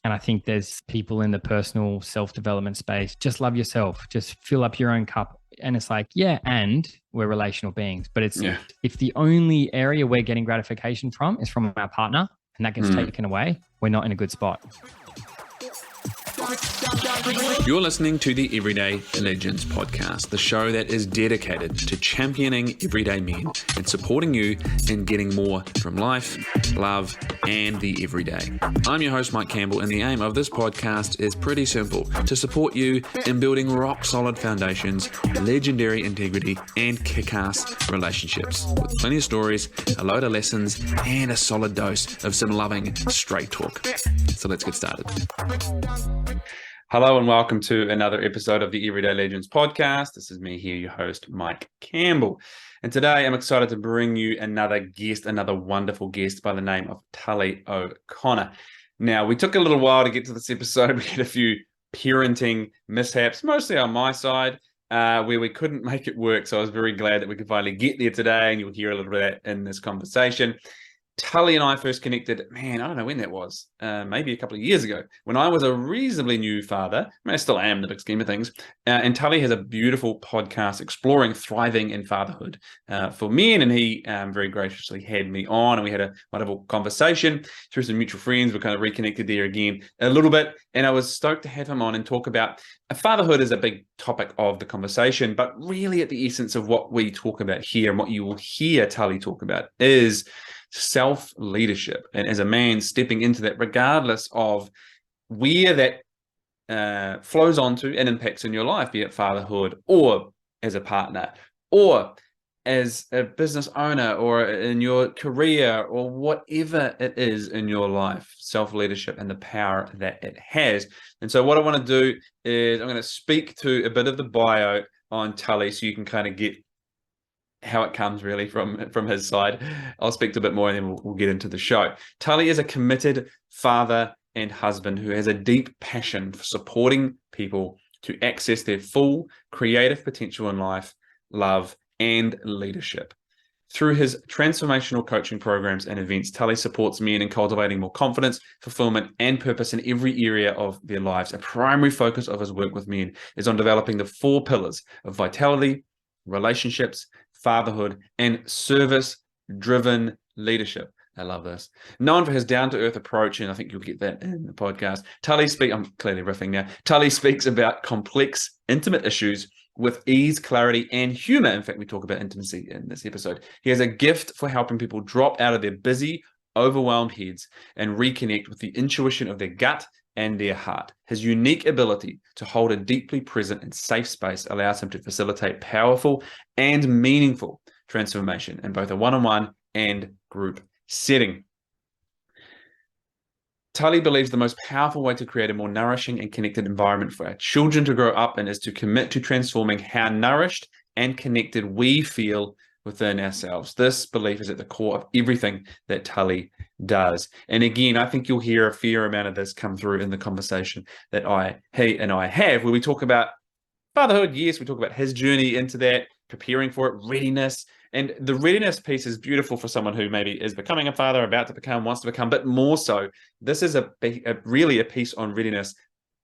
And I think there's people in the personal self-development space, just love yourself, just fill up your own cup. And it's like, yeah, and we're relational beings. But it's Yeah. if the only area we're getting gratification from is from our partner and that gets taken away, we're not in a good spot. You're listening to the Everyday Legends podcast, the show that is dedicated to championing everyday men and supporting you in getting more from life, love, and the everyday. I'm your host, Mike Campbell, and the aim of this podcast is pretty simple: to support you in building rock-solid foundations, legendary integrity, and kick-ass relationships with plenty of stories, a load of lessons, and a solid dose of some loving straight talk. So let's get started. Hello and welcome to another episode of the Everyday Legends podcast. This is me here, your host, Mike Campbell. And today I'm excited to bring you another wonderful guest by the name of Tully O'Connor. Now, we took a little while to get to this episode. We had a few parenting mishaps, mostly on my side, where we couldn't make it work. So I was very glad that we could finally get there today, and you'll hear a little bit of that in this conversation. Tully and I first connected, I don't know when that was, maybe a couple of years ago, when I was a reasonably new father. I still am in the big scheme of things. And Tully has a beautiful podcast exploring thriving in fatherhood for men, and he very graciously had me on, and we had a wonderful conversation through some mutual friends. We kind of reconnected there again a little bit, and I was stoked to have him on and talk about fatherhood is a big topic of the conversation, but really at the essence of what we talk about here and what you will hear Tully talk about is self-leadership, and as a man stepping into that regardless of where that flows onto and impacts in your life, be it fatherhood or as a partner or as a business owner or in your career or whatever it is in your life, self-leadership and the power that it has. And so what I want to do is I'm going to speak to a bit of the bio on Tully so you can kind of get how it comes really from his side. I'll speak to a bit more and then we'll get into the show. Tully is a committed father and husband who has a deep passion for supporting people to access their full creative potential in life, love, and leadership. Through his transformational coaching programs and events, Tully supports men in cultivating more confidence, fulfillment, and purpose in every area of their lives. A primary focus of his work with men is on developing the 4 pillars of vitality, relationships, fatherhood, and service-driven leadership. I love this. Known for his down-to-earth approach, and I think you'll get that in the podcast, I'm clearly riffing now. Tully speaks about complex, intimate issues with ease, clarity, and humor. In fact, we talk about intimacy in this episode. He has a gift for helping people drop out of their busy, overwhelmed heads and reconnect with the intuition of their gut and their heart. His unique ability to hold a deeply present and safe space allows him to facilitate powerful and meaningful transformation in both a one-on-one and group setting. Tully believes the most powerful way to create a more nourishing and connected environment for our children to grow up in is to commit to transforming how nourished and connected we feel within ourselves. This belief is at the core of everything that Tully does. And again, I think you'll hear a fair amount of this come through in the conversation that he and I have, where we talk about fatherhood. Yes, we talk about his journey into that, preparing for it, readiness. And the readiness piece is beautiful for someone who maybe is becoming a father, about to become, wants to become, but more so, this is really a piece on readiness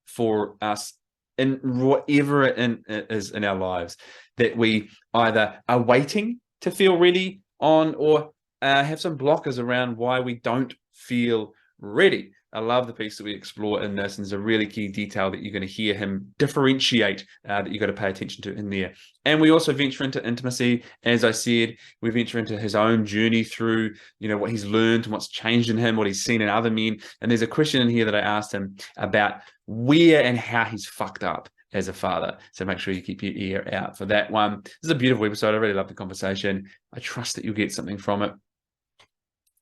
for us in whatever it is in our lives, that we either are waiting to feel ready on or have some blockers around why we don't feel ready. I love the piece that we explore in this, and there's a really key detail that you're going to hear him differentiate that you've got to pay attention to in there. And we also venture into intimacy. As I said, we venture into his own journey through, what he's learned and what's changed in him, what he's seen in other men. And there's a question in here that I asked him about where and how he's fucked up as a father. So make sure you keep your ear out for that one. This is a beautiful episode. I really love the conversation. I trust that you'll get something from it.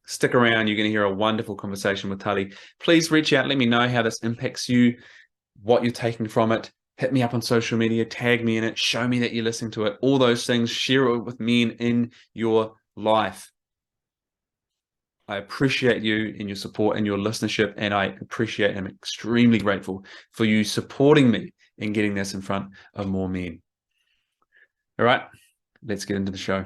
Stick around. You're going to hear a wonderful conversation with Tully. Please reach out. Let me know how this impacts you, what you're taking from it. Hit me up on social media. Tag me in it. Show me that you're listening to it. All those things. Share it with men in your life. I appreciate you and your support and your listenership, and I appreciate and I'm extremely grateful for you supporting me in getting this in front of more men. All right, let's get into the show.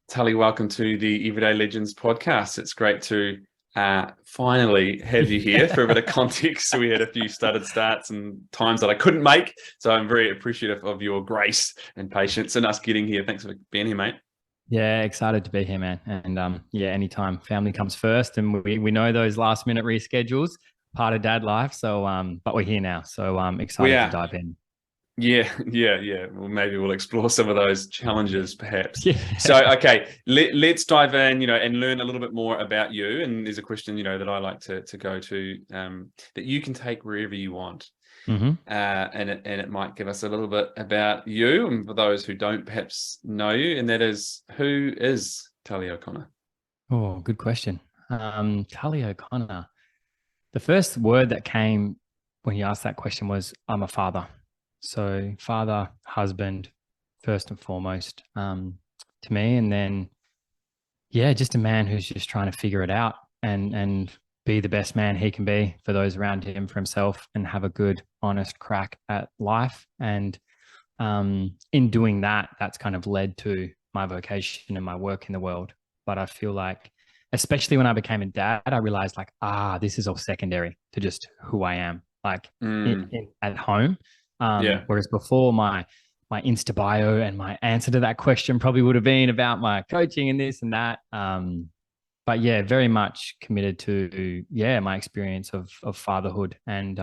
Tully, welcome to the Everyday Legends podcast. It's great to finally have you here for a bit of context. So we had a few stuttered starts and times that I couldn't make. So I'm very appreciative of your grace and patience and us getting here. Thanks for being here, mate. Yeah, excited to be here, man. And yeah, anytime family comes first, and we know those last minute reschedules, part of dad life. So but we're here now. So I'm We excited to are. dive in. Yeah. Well, maybe we'll explore some of those challenges, perhaps. Yeah. So, okay, let's dive in, and learn a little bit more about you. And there's a question, that I like to go to, that you can take wherever you want. Mm-hmm. And it might give us a little bit about you, and for those who don't perhaps know you, and that is, who is Tully O'Connor? Oh, good question. Tully O'Connor. The first word that came when you asked that question was, I'm a father. So father, husband, first and foremost, to me. And then, yeah, just a man who's just trying to figure it out and be the best man he can be for those around him, for himself, and have a good, honest crack at life. And in doing that, that's kind of led to my vocation and my work in the world. But I feel like, especially when I became a dad, I realized like, this is all secondary to just who I am, like at home. Yeah. Whereas before, my Insta bio and my answer to that question probably would have been about my coaching and this and that. But yeah, very much committed to my experience of fatherhood and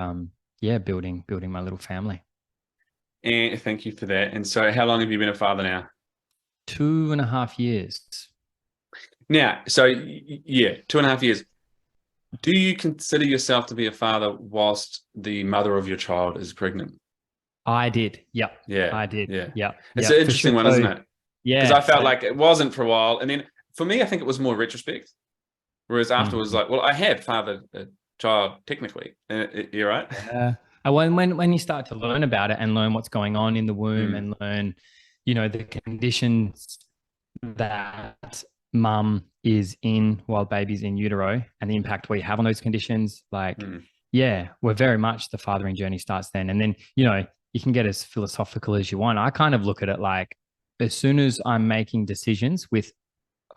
building my little family. And thank you for that. And so, how long have you been a father now? 2.5 years. Now, so yeah, 2.5 years. Do you consider yourself to be a father whilst the mother of your child is pregnant? I did. Yep. Yeah. I did. Yeah. Yep. It's an interesting one, isn't it? Because I felt So, like it wasn't for a while. And then for me, I think it was more retrospect. Whereas afterwards, like, well, I had fathered a child technically. You're right. yeah. And when you start to learn about it and learn what's going on in the womb and learn, the conditions that mum is in while baby's in utero and the impact we have on those conditions, like, we're very much the fathering journey starts then. And then, you can get as philosophical as you want. I kind of look at it like, as soon as I'm making decisions with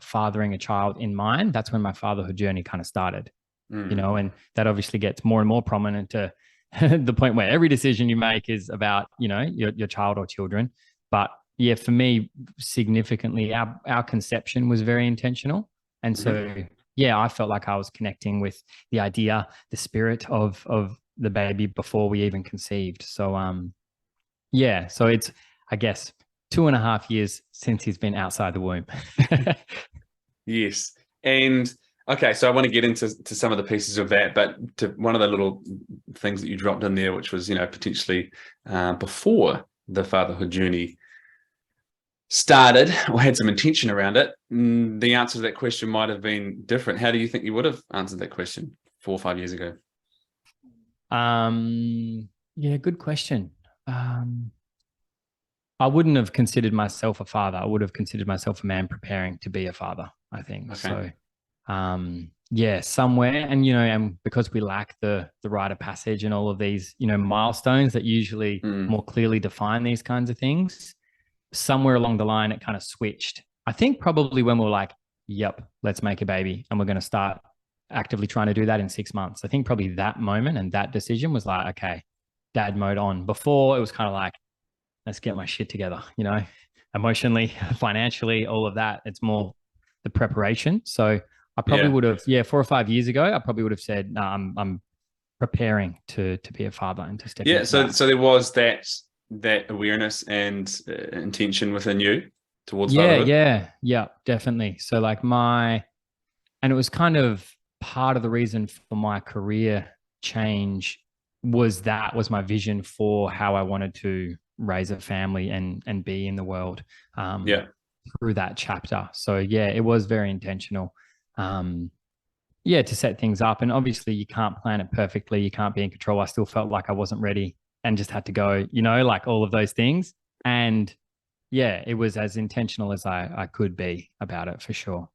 fathering a child in mind, that's when my fatherhood journey kind of started, and that obviously gets more and more prominent to the point where every decision you make is about, your child or children. But yeah, for me, significantly, our conception was very intentional. And so, I felt like I was connecting with the idea, the spirit of the baby before we even conceived. So, so it's, I guess, 2.5 years since he's been outside the womb. Yes. And okay, so I want to get into some of the pieces of that, but to one of the little things that you dropped in there, which was, potentially before the fatherhood journey started or had some intention around it, the answer to that question might have been different. How do you think you would have answered that question 4 or 5 years ago? Yeah, good question. I wouldn't have considered myself a father. I would have considered myself a man preparing to be a father, I think. Okay. So, somewhere. And, and because we lack the rite of passage and all of these, milestones that usually more clearly define these kinds of things, somewhere along the line, it kind of switched. I think probably when we were like, yep, let's make a baby. And we're going to start actively trying to do that in 6 months. I think probably that moment and that decision was like, okay, dad mode on. Before it was kind of like, let's get my shit together, emotionally, financially, all of that. It's more the preparation. So I probably would have, 4 or 5 years ago, I probably would have said, no, I'm preparing to be a father and to step into that. So there was that awareness and intention within you towards fatherhood. Yeah, definitely. So like and it was kind of part of the reason for my career change was my vision for how I wanted to raise a family and be in the world through that chapter. So it was very intentional. To set things up. And obviously you can't plan it perfectly. You can't be in control. I still felt like I wasn't ready and just had to go, like all of those things. And it was as intentional as I could be about it, for sure.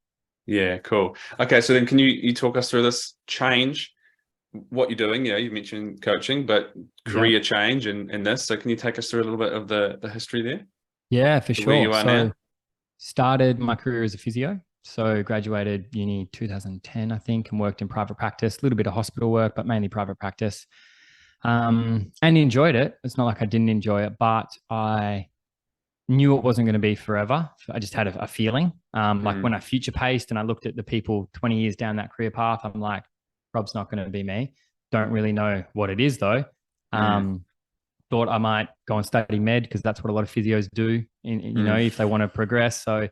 Yeah, cool. Okay, so then can you talk us through this change, what you're doing? You mentioned coaching, but career change and this. So can you take us through a little bit of the history there? Yeah, for sure. Where you are now? Started my career as a physio. So graduated uni 2010, I think, and worked in private practice, a little bit of hospital work, but mainly private practice. And enjoyed it. It's not like I didn't enjoy it, but I knew it wasn't going to be forever. I just had a feeling. Like when I future paced and I looked at the people 20 years down that career path, I'm like, Rob's not going to be me. Don't really know what it is though. Thought I might go and study med because that's what a lot of physios do, if they want to progress. So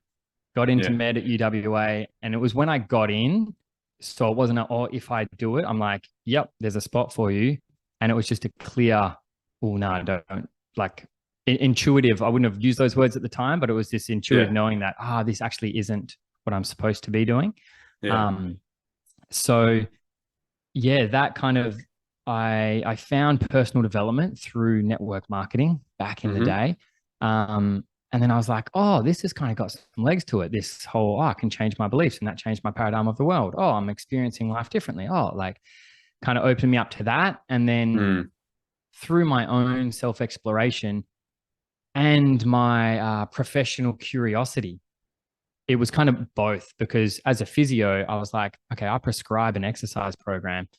got into med at UWA, and it was when I got in. So it wasn't, if I do it, I'm like, yep, there's a spot for you. And it was just a clear, oh, no, don't. Like intuitive. I wouldn't have used those words at the time, but it was this intuitive knowing that, this actually isn't what I'm supposed to be doing. So yeah, that kind of, I found personal development through network marketing back in the day. And then I was like, this has kind of got some legs to it. This whole, I can change my beliefs, and that changed my paradigm of the world. I'm experiencing life differently. Like kind of opened me up to that. And then through my own self-exploration and my professional curiosity, it was kind of both, because as a physio, I was like, okay, I prescribe an exercise program.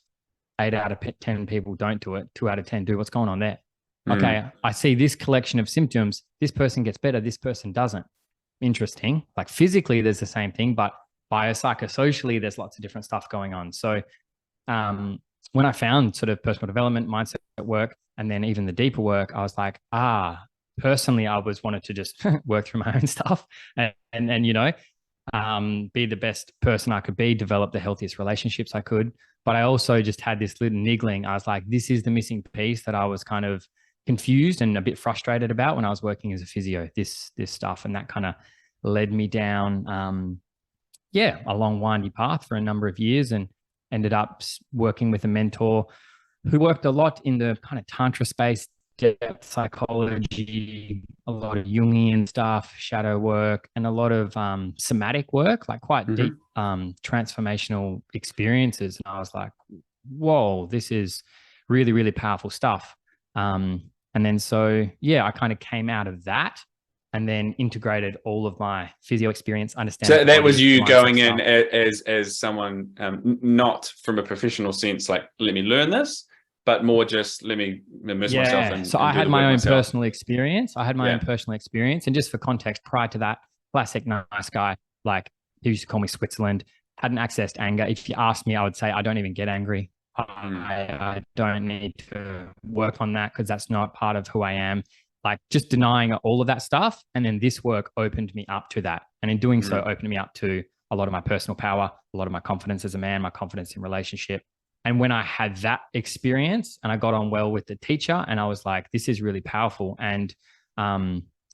8 out of 10 people don't do it. 2 out of 10 do. What's going on there? Okay, I see this collection of symptoms. This person gets better. This person doesn't. Interesting. Like physically, there's the same thing, but biopsychosocially, there's lots of different stuff going on. So when I found sort of personal development, mindset work, and then even the deeper work, I was like, personally, I was wanted to just work through my own stuff and be the best person I could be, develop the healthiest relationships I could. But I also just had this little niggling. I was like, this is the missing piece that I was kind of confused and a bit frustrated about when I was working as a physio, this stuff. And that kind of led me down, a long windy path for a number of years, and ended up working with a mentor who worked a lot in the kind of Tantra space, depth psychology, a lot of Jungian stuff, shadow work, and a lot of somatic work, like quite deep transformational experiences. And I was like, whoa, this is really, really powerful stuff. And then I kind of came out of that and then integrated all of my physio experience, understanding. So that was you going in as someone, not from a professional sense, like, let me learn this, but more just let me immerse myself in. So I had my own personal experience. And just for context, prior to that, classic nice guy, like he used to call me Switzerland, hadn't accessed anger. If you asked me, I would say I don't even get angry. I don't need to work on that because that's not part of who I am. Like just denying all of that stuff. And then this work opened me up to that. And in doing so, opened me up to a lot of my personal power, a lot of my confidence as a man, my confidence in relationship. And when I had that experience and I got on well with the teacher, and I was like, this is really powerful. And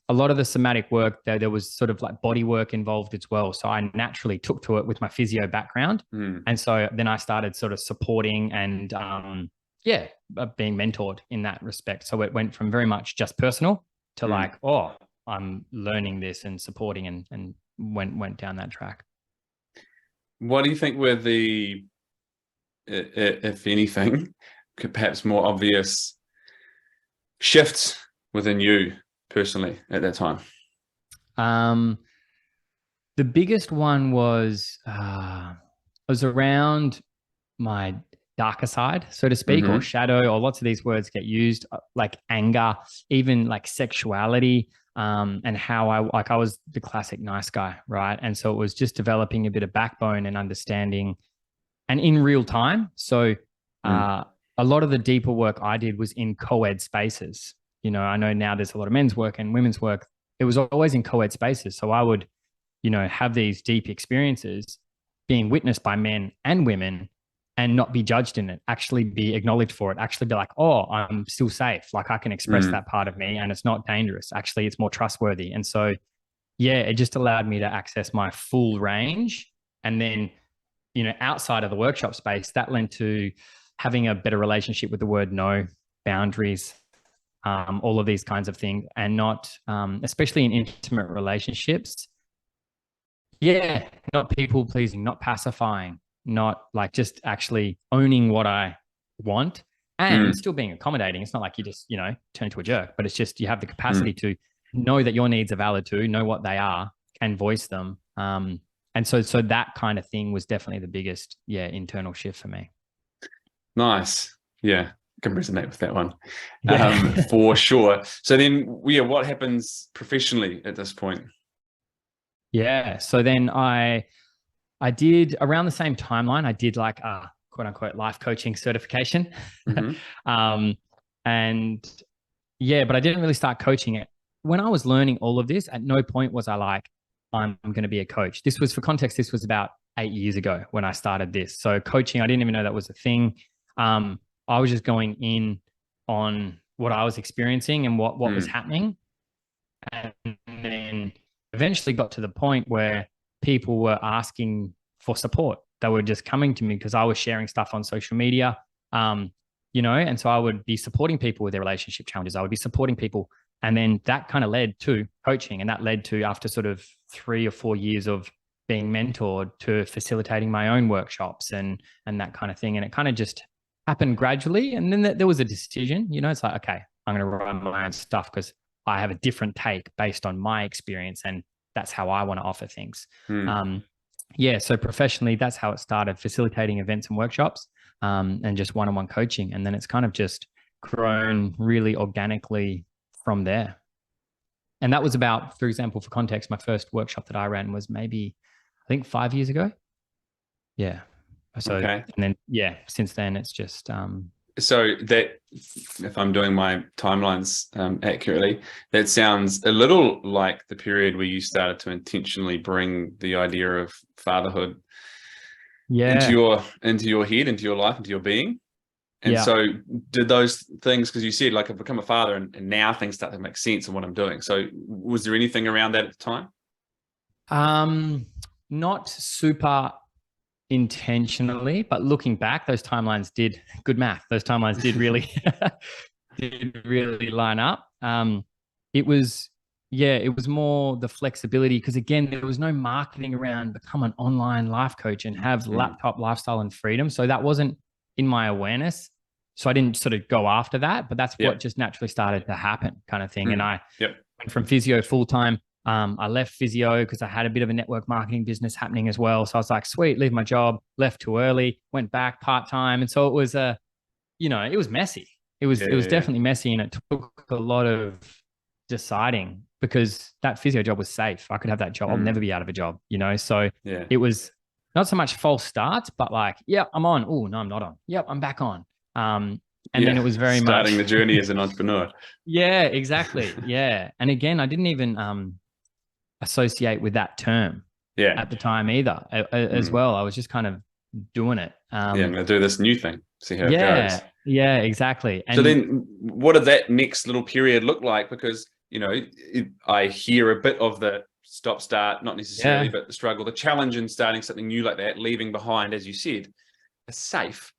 a lot of the somatic work, there was sort of like body work involved as well. So I naturally took to it with my physio background. And so then I started sort of supporting and being mentored in that respect. So it went from very much just personal to like, I'm learning this and supporting, and went down that track. What do you think were the, if anything, perhaps more obvious shifts within you personally at that time? The biggest one was around my darker side, so to speak, or shadow, or lots of these words get used, like anger, even like sexuality, and how I was the classic nice guy, right? And so it was just developing a bit of backbone and understanding, and in real time. So a lot of the deeper work I did was in co-ed spaces. I know now there's a lot of men's work and women's work. It was always in co-ed spaces. So I would, have these deep experiences being witnessed by men and women, and not be judged in it, actually be acknowledged for it, actually be like, I'm still safe. Like I can express that part of me and it's not dangerous. Actually, it's more trustworthy. And so, it just allowed me to access my full range. And then, outside of the workshop space, that led to having a better relationship with the word no, boundaries, all of these kinds of things, and not, especially in intimate relationships, not people pleasing, not pacifying, not like just actually owning what I want and still being accommodating. It's not like you just, turn into a jerk, but it's just you have the capacity to know that your needs are valid too, know what they are, and voice them. And so that kind of thing was definitely the biggest, internal shift for me. Nice. Yeah, can resonate with that one. Yeah. For sure. So then, what happens professionally at this point? Yeah. So then I did around the same timeline. I did like a quote unquote life coaching certification. Mm-hmm. And yeah, but I didn't really start coaching it. When I was learning all of this, at no point was I like, I'm going to be a coach. This was, for context, this was about 8 years ago when I started this. So coaching, I didn't even know that was a thing. I was just going in on what I was experiencing and what was happening. And then eventually got to the point where people were asking for support. They were just coming to me because I was sharing stuff on social media. And so I would be supporting people with their relationship challenges. I would be supporting people. And then that kind of led to coaching. And that led to, after sort of 3 or 4 years of being mentored, to facilitating my own workshops and that kind of thing. And it kind of just happened gradually. And then there was a decision, it's like, okay, I'm going to run my own stuff because I have a different take based on my experience. And that's how I want to offer things. So professionally, that's how it started, facilitating events and workshops, and just one-on-one coaching. And then it's kind of just grown really organically from there. And that was about, for example, for context, my first workshop that I ran was maybe, I think 5 years ago. Yeah. So, Okay. and then, since then it's just, so that, if I'm doing my timelines accurately, that sounds a little like the period where you started to intentionally bring the idea of fatherhood into your head, into your life, into your being. And so did those things, because you said, like, I've become a father and now things start to make sense of what I'm doing. So was there anything around that at the time? Not super intentionally, but looking back, those timelines did good math. Those timelines did really line up. It was more the flexibility, because again, there was no marketing around become an online life coach and have laptop lifestyle and freedom. So that wasn't in my awareness. So I didn't sort of go after that, but that's what just naturally started to happen, kind of thing. And I went from physio full time. I left physio because I had a bit of a network marketing business happening as well. So I was like, sweet, leave my job, left too early, went back part-time. And so it was it was messy. It was definitely messy, and it took a lot of deciding, because that physio job was safe. I could have that job. I'll never be out of a job, So it was not so much false starts, but like, I'm on. Oh, no, I'm not on. Yep, I'm back on. And then it was very much starting the journey as an entrepreneur. Yeah, exactly. Yeah. And again, I didn't even associate with that term at the time either, as well. I was just kind of doing it. I'm going to do this new thing, see how it goes. Yeah, exactly. And so then what did that next little period look like? Because, I hear a bit of the stop start, not necessarily, but the struggle, the challenge in starting something new like that, leaving behind, as you said, a safe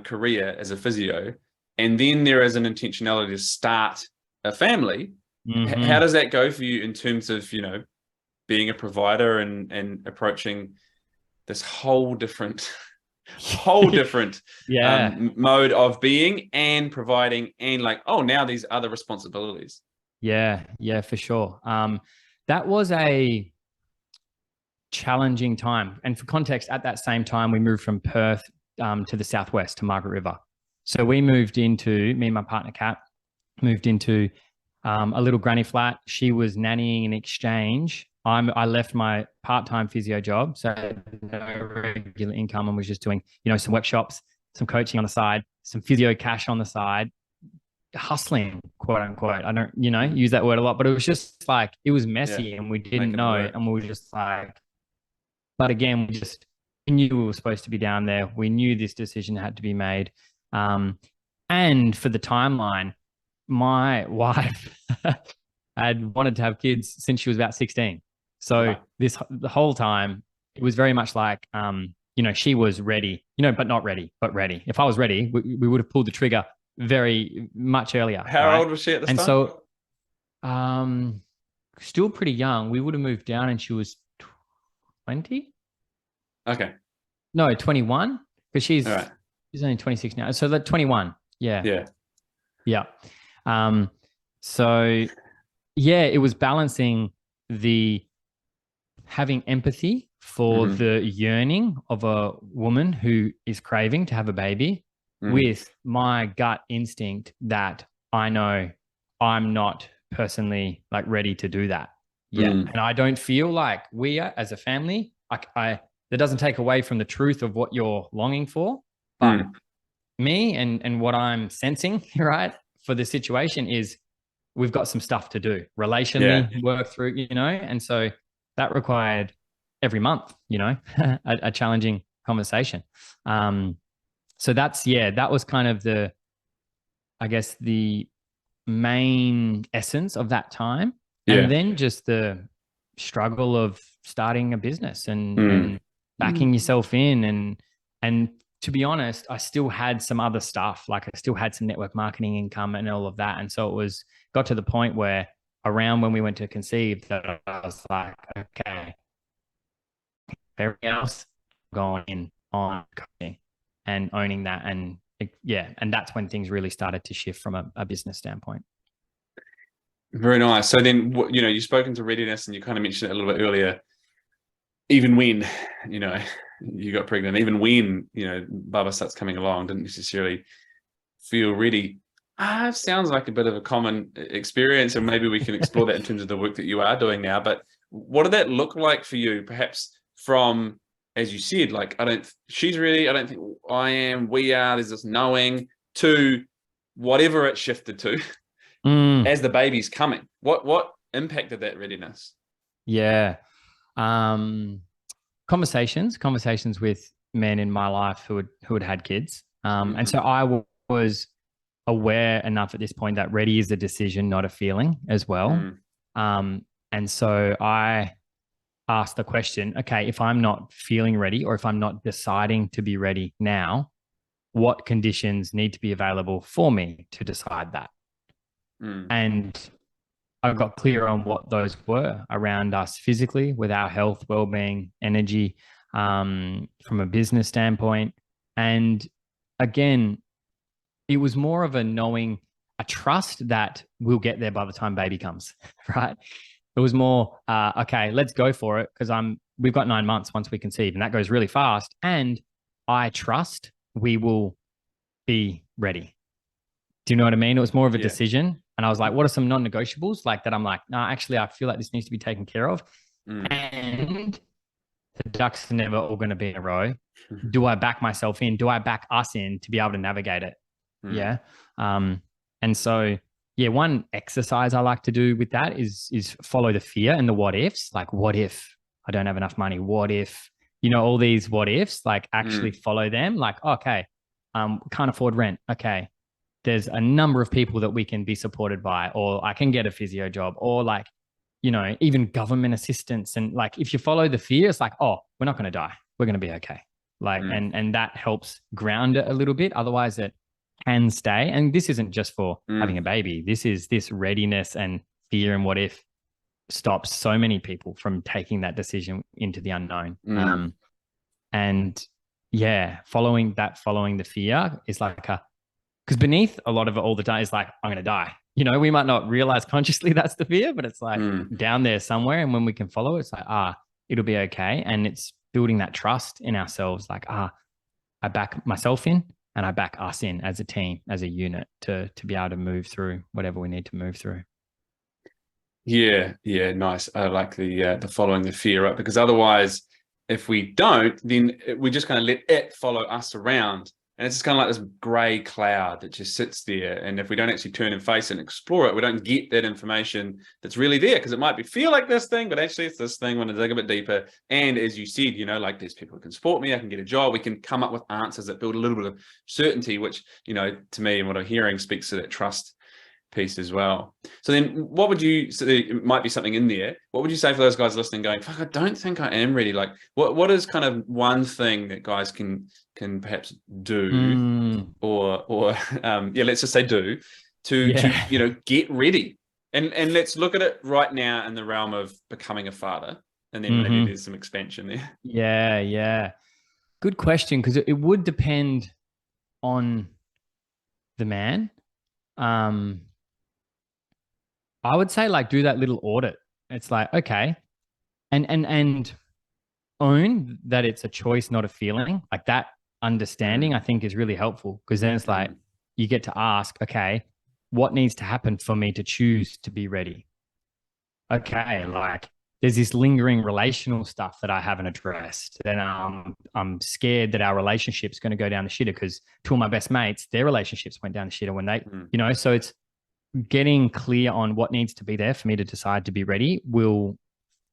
career as a physio. And then there is an intentionality to start a family. How does that go for you in terms of, being a provider and approaching this whole different mode of being and providing, and like, oh, now these other responsibilities? Yeah, for sure. That was a challenging time. And for context, at that same time, we moved from Perth to the southwest, to Margaret River. So we moved into, me and my partner, Kat, moved into a little granny flat. She was nannying in exchange. I left my part-time physio job, so I had no regular income, and was just doing, some workshops, some coaching on the side, some physio cash on the side, hustling, quote unquote. I don't, use that word a lot, but it was just like, it was messy and we didn't know. And we were just like, but again, we knew we were supposed to be down there. We knew this decision had to be made. And for the timeline, my wife had wanted to have kids since she was about 16. So the whole time, it was very much like, she was ready, but not ready, but ready. If I was ready, we would have pulled the trigger very much earlier. How old was she at this time? And so, still pretty young. We would have moved down and she was 20. Okay. No, 21, because she's only 26 now. So 21. Yeah. So it was balancing the having empathy for the yearning of a woman who is craving to have a baby with my gut instinct that I know I'm not personally like ready to do that yet. And I don't feel like we are, as a family, that doesn't take away from the truth of what you're longing for, but me and what I'm sensing, right, for the situation is we've got some stuff to do relationally, work through, and so that required every month, a challenging conversation. So that was kind of I guess the main essence of that time. And then just the struggle of starting a business and backing yourself in. And to be honest, I still had some other stuff. Like I still had some network marketing income and all of that. And so got to the point where around when we went to conceive that I was like, okay, everything else going in on coaching and owning that. And and that's when things really started to shift from a business standpoint. Very nice. So then, you've spoken to readiness and you kind of mentioned it a little bit earlier. Even when, you got pregnant, even when, Baba starts coming along, didn't necessarily feel ready. Sounds like a bit of a common experience, and maybe we can explore that in terms of the work that you are doing now. But what did that look like for you? Perhaps from, as you said, like, she's ready, I don't think I am, we are, there's this knowing, to whatever it shifted to as the baby's coming. What impacted that readiness? Yeah. Conversations with men in my life who had kids. And so I was aware enough at this point that ready is a decision, not a feeling as well. And so I asked the question, okay, if I'm not feeling ready or if I'm not deciding to be ready now, what conditions need to be available for me to decide that? And I got clear on what those were around us physically with our health, well-being, energy, from a business standpoint. And again, it was more of a knowing, a trust that we'll get there by the time baby comes, right? It was more, okay, let's go for it because we've got 9 months once we conceive, and that goes really fast. And I trust we will be ready. Do you know what I mean? It was more of a decision. And I was like, what are some non-negotiables like that? I'm like, no, actually, I feel like this needs to be taken care of. And the ducks are never all going to be in a row. Do I back myself in? Do I back us in to be able to navigate it? Yeah. And so, one exercise I like to do with that is follow the fear and the what ifs. Like, what if I don't have enough money? What if, all these what ifs, like actually follow them. Like, okay, can't afford rent. Okay. There's a number of people that we can be supported by, or I can get a physio job, or like, even government assistance. And like, if you follow the fear, it's like, oh, we're not going to die. We're going to be okay. Like, and that helps ground it a little bit. Otherwise it can stay. And this isn't just for having a baby. This readiness and fear and what if stops so many people from taking that decision into the unknown. And following the fear is like because beneath a lot of it all the time is like, I'm going to die. We might not realize consciously that's the fear, but it's like down there somewhere. And when we can follow it, it's like, it'll be okay. And it's building that trust in ourselves. Like, I back myself in and I back us in as a team, as a unit to be able to move through whatever we need to move through. Yeah. Nice. I like the following the fear up, because otherwise, if we don't, then we just kind of let it follow us around. And it's just kind of like this gray cloud that just sits there. And if we don't actually turn and face it and explore it, we don't get that information that's really there, because it might feel like this thing, but actually it's this thing when I dig a bit deeper. And as you said, like there's people who can support me, I can get a job, we can come up with answers that build a little bit of certainty, which, to me and what I'm hearing speaks to that trust piece as well. So then what would you, so there might be something in there, what would you say for those guys listening going, fuck, I don't think I am ready? Like what is kind of one thing that guys can perhaps do or let's just say do to get ready, and let's look at it right now in the realm of becoming a father, and then maybe there's some expansion there. Good question, because it would depend on the man. I would say like do that little audit. It's like, okay, and own that it's a choice, not a feeling. Like that understanding, I think, is really helpful, because then it's like you get to ask, okay, what needs to happen for me to choose to be ready? Okay, like there's this lingering relational stuff that I haven't addressed. And I'm scared that our relationship's going to go down the shitter, because two of my best mates, their relationships went down the shitter when they, so it's getting clear on what needs to be there for me to decide to be ready will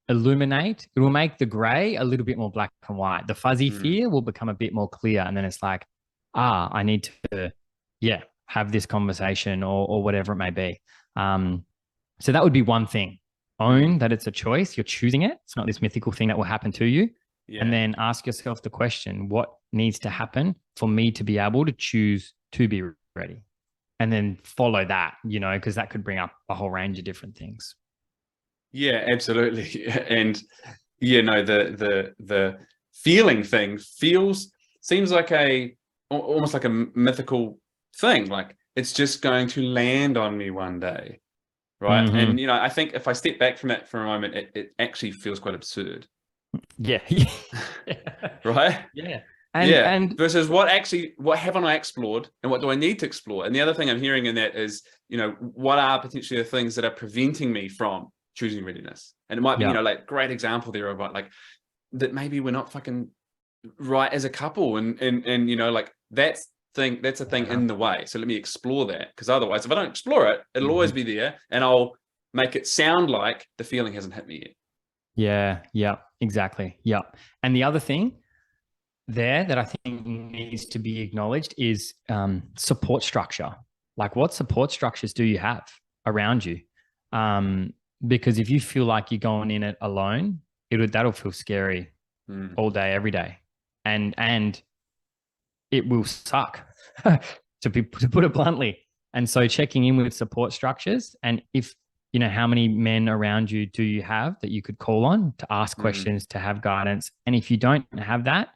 illuminate, it will make the gray a little bit more black and white. The fuzzy fear will become a bit more clear. And then it's like, I need to, yeah, have this conversation, or whatever it may be. So that would be one thing. Own that it's a choice. You're choosing it. It's not this mythical thing that will happen to you. Yeah. And then ask yourself the question, what needs to happen for me to be able to choose to be ready? And then follow that, because that could bring up a whole range of different things. Yeah, absolutely. And the feeling thing seems like almost like a mythical thing. Like it's just going to land on me one day. Right. And, I think if I step back from it for a moment, it actually feels quite absurd. Yeah. Right. Yeah. And versus what haven't I explored, and what do I need to explore? And the other thing I'm hearing in that is, what are potentially the things that are preventing me from choosing readiness? And it might be, like great example there about like that maybe we're not fucking right as a couple, and like that's a thing in the way. So let me explore that, because otherwise, if I don't explore it, it'll always be there, and I'll make it sound like the feeling hasn't hit me yet. Yeah, exactly. Yeah. And the other thing there that I think needs to be acknowledged is support structure. Like, what support structures do you have around you? Because if you feel like you're going in it alone, that'll feel scary all day, every day, and it will suck, to put it bluntly. And so checking in with support structures, and if how many men around you do you have that you could call on to ask questions, to have guidance? And if you don't have that,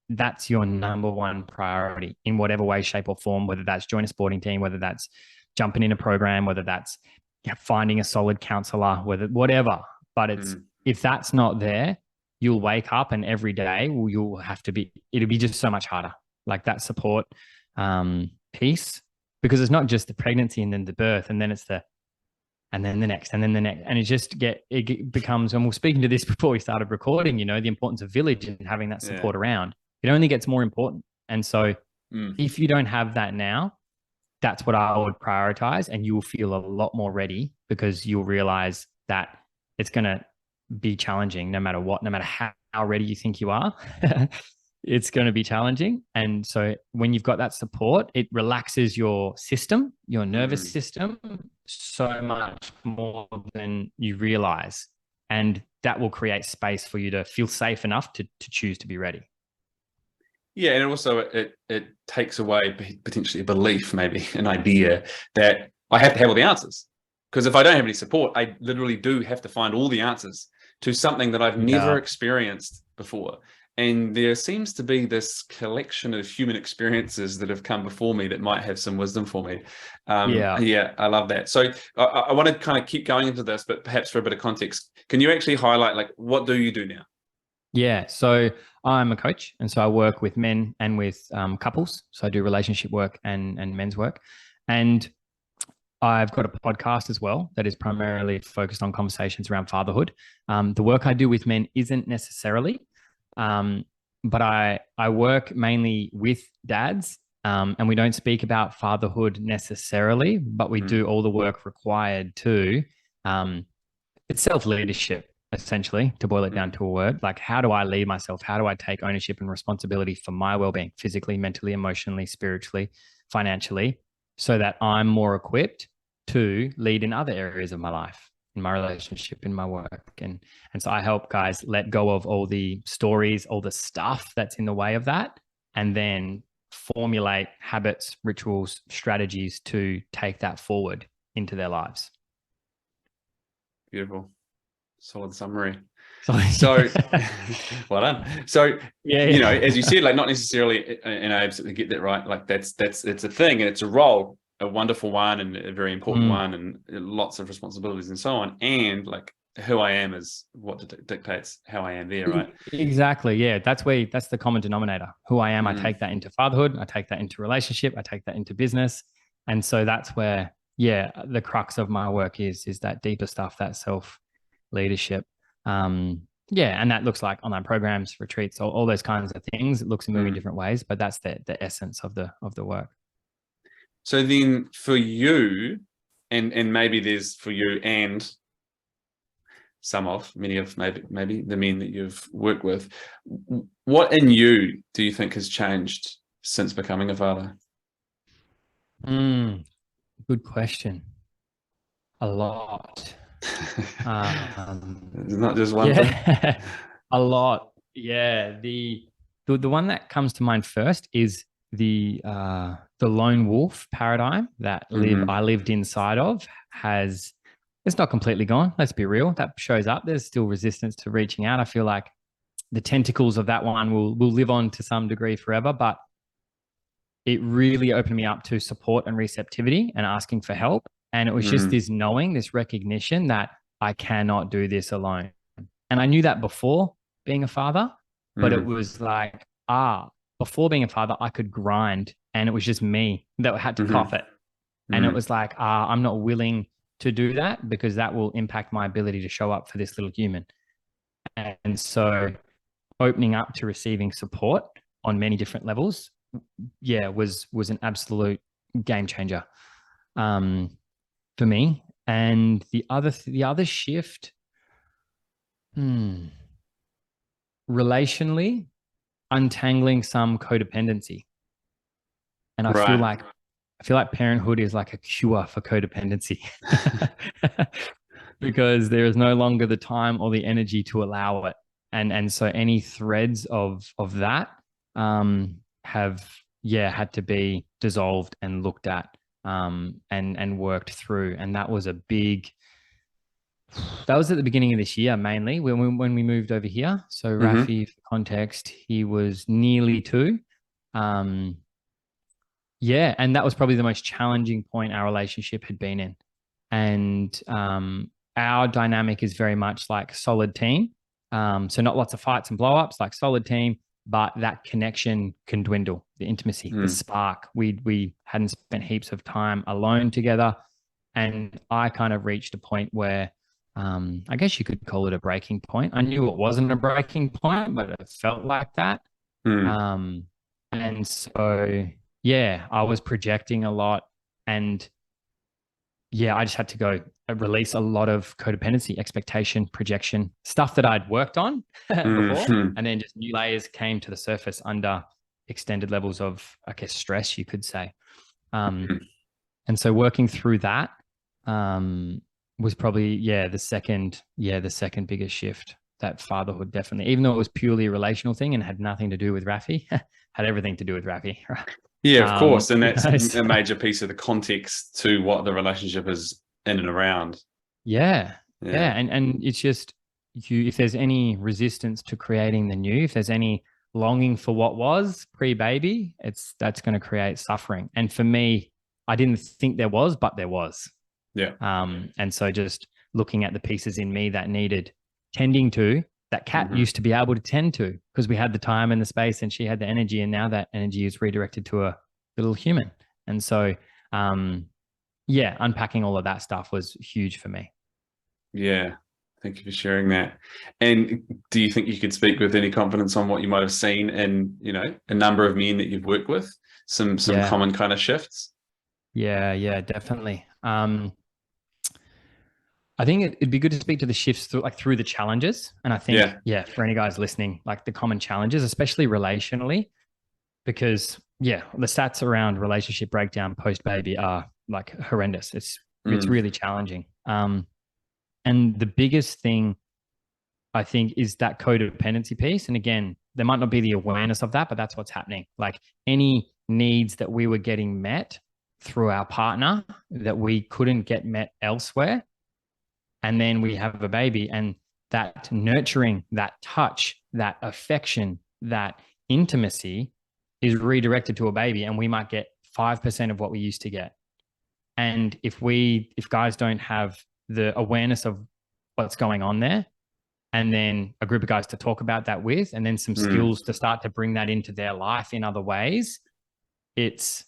that's your number one priority in whatever way, shape, or form, whether that's join a sporting team, whether that's jumping in a program, whether that's finding a solid counselor, whatever. But if that's not there, you'll wake up and every day you'll have to it'll be just so much harder. Like that support piece, because it's not just the pregnancy and then the birth, and then it's and then the next, and then the next. And it becomes, and we're speaking to this before we started recording, the importance of village and having that support around. It only gets more important. And so if you don't have that now, that's what I would prioritize, and you will feel a lot more ready, because you'll realize that it's going to be challenging no matter what, no matter how ready you think you are. It's going to be challenging. And so when you've got that support, it relaxes your system, your nervous system, so much more than you realize. And that will create space for you to feel safe enough to choose to be ready. Yeah, and also it takes away potentially a belief, maybe an idea that I have to have all the answers. Because if I don't have any support, I literally do have to find all the answers to something that I've never experienced before. And there seems to be this collection of human experiences that have come before me that might have some wisdom for me. Yeah, I love that. So I want to kind of keep going into this, but perhaps for a bit of context, can you actually highlight, like, what do you do now? Yeah, so I'm a coach, and so I work with men and with couples. So I do relationship work and men's work. And I've got a podcast as well that is primarily focused on conversations around fatherhood. The work I do with men isn't necessarily, but I work mainly with dads, and we don't speak about fatherhood necessarily, but we do all the work required to. It's self-leadership, essentially, to boil it down to a word. Like, how do I lead myself? How do I take ownership and responsibility for my well-being, physically, mentally, emotionally, spiritually, financially, so that I'm more equipped to lead in other areas of my life, in my relationship, in my work. And so I help guys let go of all the stories, all the stuff that's in the way of that, and then formulate habits, rituals, strategies to take that forward into their lives. Beautiful. Solid summary. So well done. So as you said, like, not necessarily, and I absolutely get that, right? Like it's a thing, and it's a role, a wonderful one, and a very important one, and lots of responsibilities and so on. And like, who I am is what dictates how I am there, right? Exactly. Yeah. That's the common denominator. Who I am, I Mm. take that into fatherhood. I take that into relationship. I take that into business. And so that's where, yeah, the crux of my work is that deeper stuff, that self leadership. Yeah. And that looks like online programs, retreats, all those kinds of things. It looks a million different ways, but that's the essence of the work. So then for you, and maybe there's for you and many of maybe the men that you've worked with, what in you do you think has changed since becoming a father? Good question. A lot. It's not just one thing. Yeah, a lot. Yeah, the one that comes to mind first is the lone wolf paradigm that I lived inside of has it's not completely gone. Let's be real. That shows up. There's still resistance to reaching out. I feel like the tentacles of that one will live on to some degree forever, but it really opened me up to support and receptivity and asking for help. And it was just this knowing, this recognition that I cannot do this alone. And I knew that before being a father, but it was like, before being a father, I could grind and it was just me that had to cough it. And it was like, I'm not willing to do that because that will impact my ability to show up for this little human. And so opening up to receiving support on many different levels, yeah, was an absolute game changer for me. And the other shift, relationally, untangling some codependency. And I feel Right. like parenthood is like a cure for codependency because there is no longer the time or the energy to allow it. And so any threads of that have had to be dissolved and looked at and worked through. And that was that was at the beginning of this year, mainly when we moved over here. So Rafi, for context, he was nearly 2. Yeah, and that was probably the most challenging point our relationship had been in. And our dynamic is very much like solid team. So not lots of fights and blow-ups, like solid team, but that connection can dwindle, the intimacy, the spark. We hadn't spent heaps of time alone together. And I kind of reached a point where I guess you could call it a breaking point. I knew it wasn't a breaking point, but it felt like that. And so, yeah, I was projecting a lot. And yeah, I just had to go release a lot of codependency, expectation, projection, stuff that I'd worked on before. And then just new layers came to the surface under extended levels of, I guess, stress, you could say. And so working through that was probably, the second biggest shift. That fatherhood, definitely, even though it was purely a relational thing and had nothing to do with Rafi, had everything to do with Rafi. Yeah, of course. And that's a major piece of the context to what the relationship is in and around. Yeah. And it's just if there's any resistance to creating the new, if there's any longing for what was pre-baby, that's going to create suffering. And for me, I didn't think there was, but there was. Yeah. And so just looking at the pieces in me that needed tending to, that cat used to be able to tend to because we had the time and the space and she had the energy, and now that energy is redirected to a little human. And so unpacking all of that stuff was huge for me. Yeah, thank you for sharing that. And do you think you could speak with any confidence on what you might have seen in a number of men that you've worked with, some common kind of shifts? Yeah, definitely. I think it'd be good to speak to the shifts through the challenges. And I think, for any guys listening, like the common challenges, especially relationally, because the stats around relationship breakdown post-baby are like horrendous. It's really challenging. And the biggest thing I think is that codependency piece. And again, there might not be the awareness of that, but that's what's happening. Like any needs that we were getting met through our partner that we couldn't get met elsewhere, and then we have a baby, and that nurturing, that touch, that affection, that intimacy is redirected to a baby, and we might get 5% of what we used to get. And if guys don't have the awareness of what's going on there, and then a group of guys to talk about that with, and then some skills to start to bring that into their life in other ways, it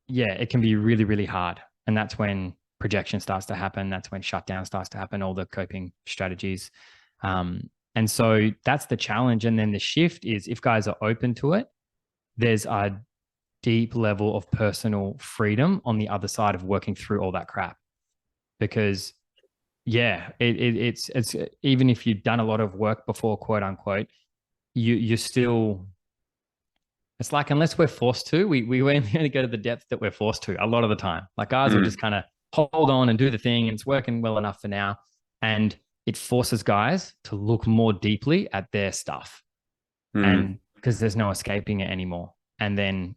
can be really, really hard. And that's when projection starts to happen. That's when shutdown starts to happen, all the coping strategies. And so that's the challenge. And then the shift is, if guys are open to it, there's a deep level of personal freedom on the other side of working through all that crap. Because it's even if you've done a lot of work before, quote unquote, you're still, it's like, unless we're forced to, we only go to the depth that we're forced to a lot of the time. Like guys will just kind of hold on and do the thing, and it's working well enough for now. And it forces guys to look more deeply at their stuff. And because there's no escaping it anymore. And then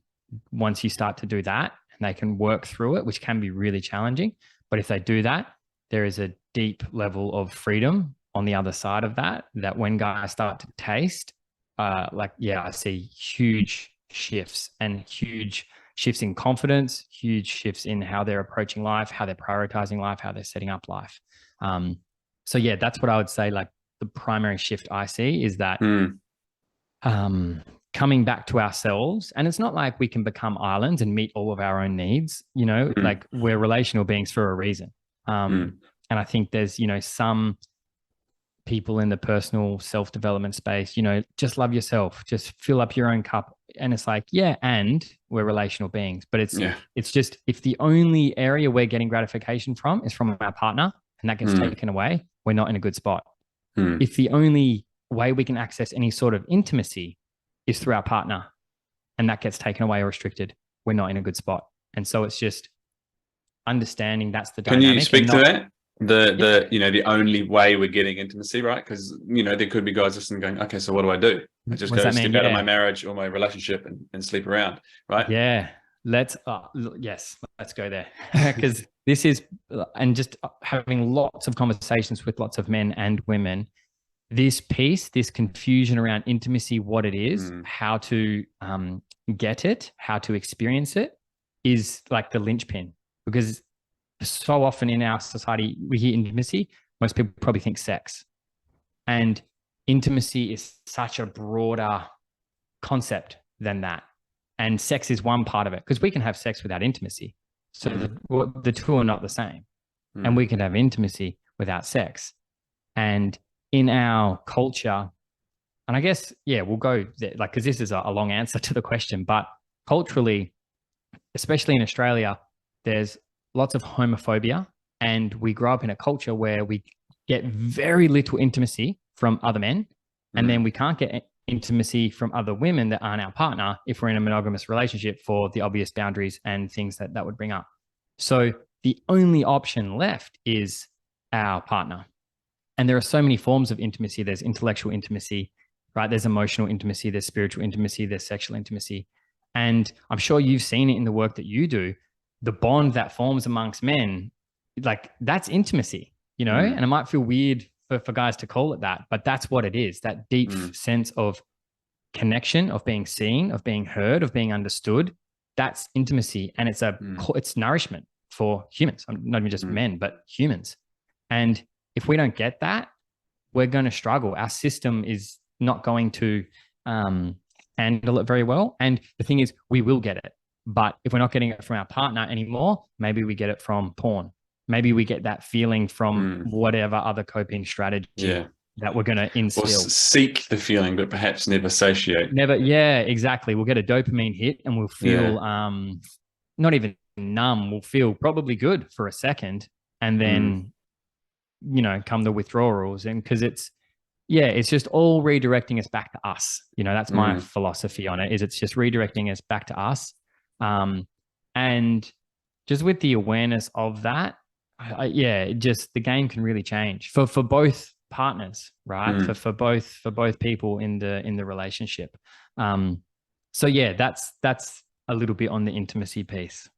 once you start to do that, and they can work through it, which can be really challenging, but if they do that, there is a deep level of freedom on the other side of that, that when guys start to taste, I see huge shifts, and huge shifts in confidence, huge shifts in how they're approaching life, how they're prioritizing life, how they're setting up life. So yeah, that's what I would say. Like the primary shift I see is that coming back to ourselves. And it's not like we can become islands and meet all of our own needs, like we're relational beings for a reason. And I think there's, some people in the personal self-development space, just love yourself, just fill up your own cup. And it's like, yeah, and we're relational beings, but it's just, if the only area we're getting gratification from is from our partner, and that gets taken away, we're not in a good spot. If the only way we can access any sort of intimacy is through our partner, and that gets taken away or restricted, we're not in a good spot. And so it's just understanding that's the dynamic. Can you speak to that? The only way we're getting intimacy, right? Because there could be guys listening going, okay, so what do I do? I just go step out of my marriage or my relationship and sleep around, right? Yeah. Let's go there. Because this is, and just having lots of conversations with lots of men and women, this piece, this confusion around intimacy, what it is, how to get it, how to experience it, is like the linchpin. Because so often in our society, we hear intimacy, most people probably think sex. And intimacy is such a broader concept than that. And sex is one part of it, because we can have sex without intimacy. So the two are not the same. And we can have intimacy without sex. And in our culture, and I guess, we'll go there, like, because this is a long answer to the question, but culturally, especially in Australia, there's lots of homophobia, and we grow up in a culture where we get very little intimacy from other men, and then we can't get intimacy from other women that aren't our partner if we're in a monogamous relationship, for the obvious boundaries and things that would bring up. So the only option left is our partner. And there are so many forms of intimacy. There's intellectual intimacy, right? There's emotional intimacy, there's spiritual intimacy, there's sexual intimacy. And I'm sure you've seen it in the work that you do. The bond that forms amongst men, like, that's intimacy, and it might feel weird for guys to call it that, but that's what it is. That deep sense of connection, of being seen, of being heard, of being understood. That's intimacy. And it's nourishment for humans. Not even just men, but humans. And if we don't get that, we're going to struggle. Our system is not going to handle it very well. And the thing is, we will get it. But if we're not getting it from our partner anymore, maybe we get it from porn. Maybe we get that feeling from whatever other coping strategy that we're going to instill. Or seek the feeling, but perhaps never satiate. Never. Yeah, exactly. We'll get a dopamine hit and we'll feel not even numb. We'll feel probably good for a second. And then, come the withdrawals. And because it's just all redirecting us back to us. That's my philosophy on it, is it's just redirecting us back to us. And just with the awareness of that, just the game can really change for both partners, right? For both people in the relationship. So that's a little bit on the intimacy piece.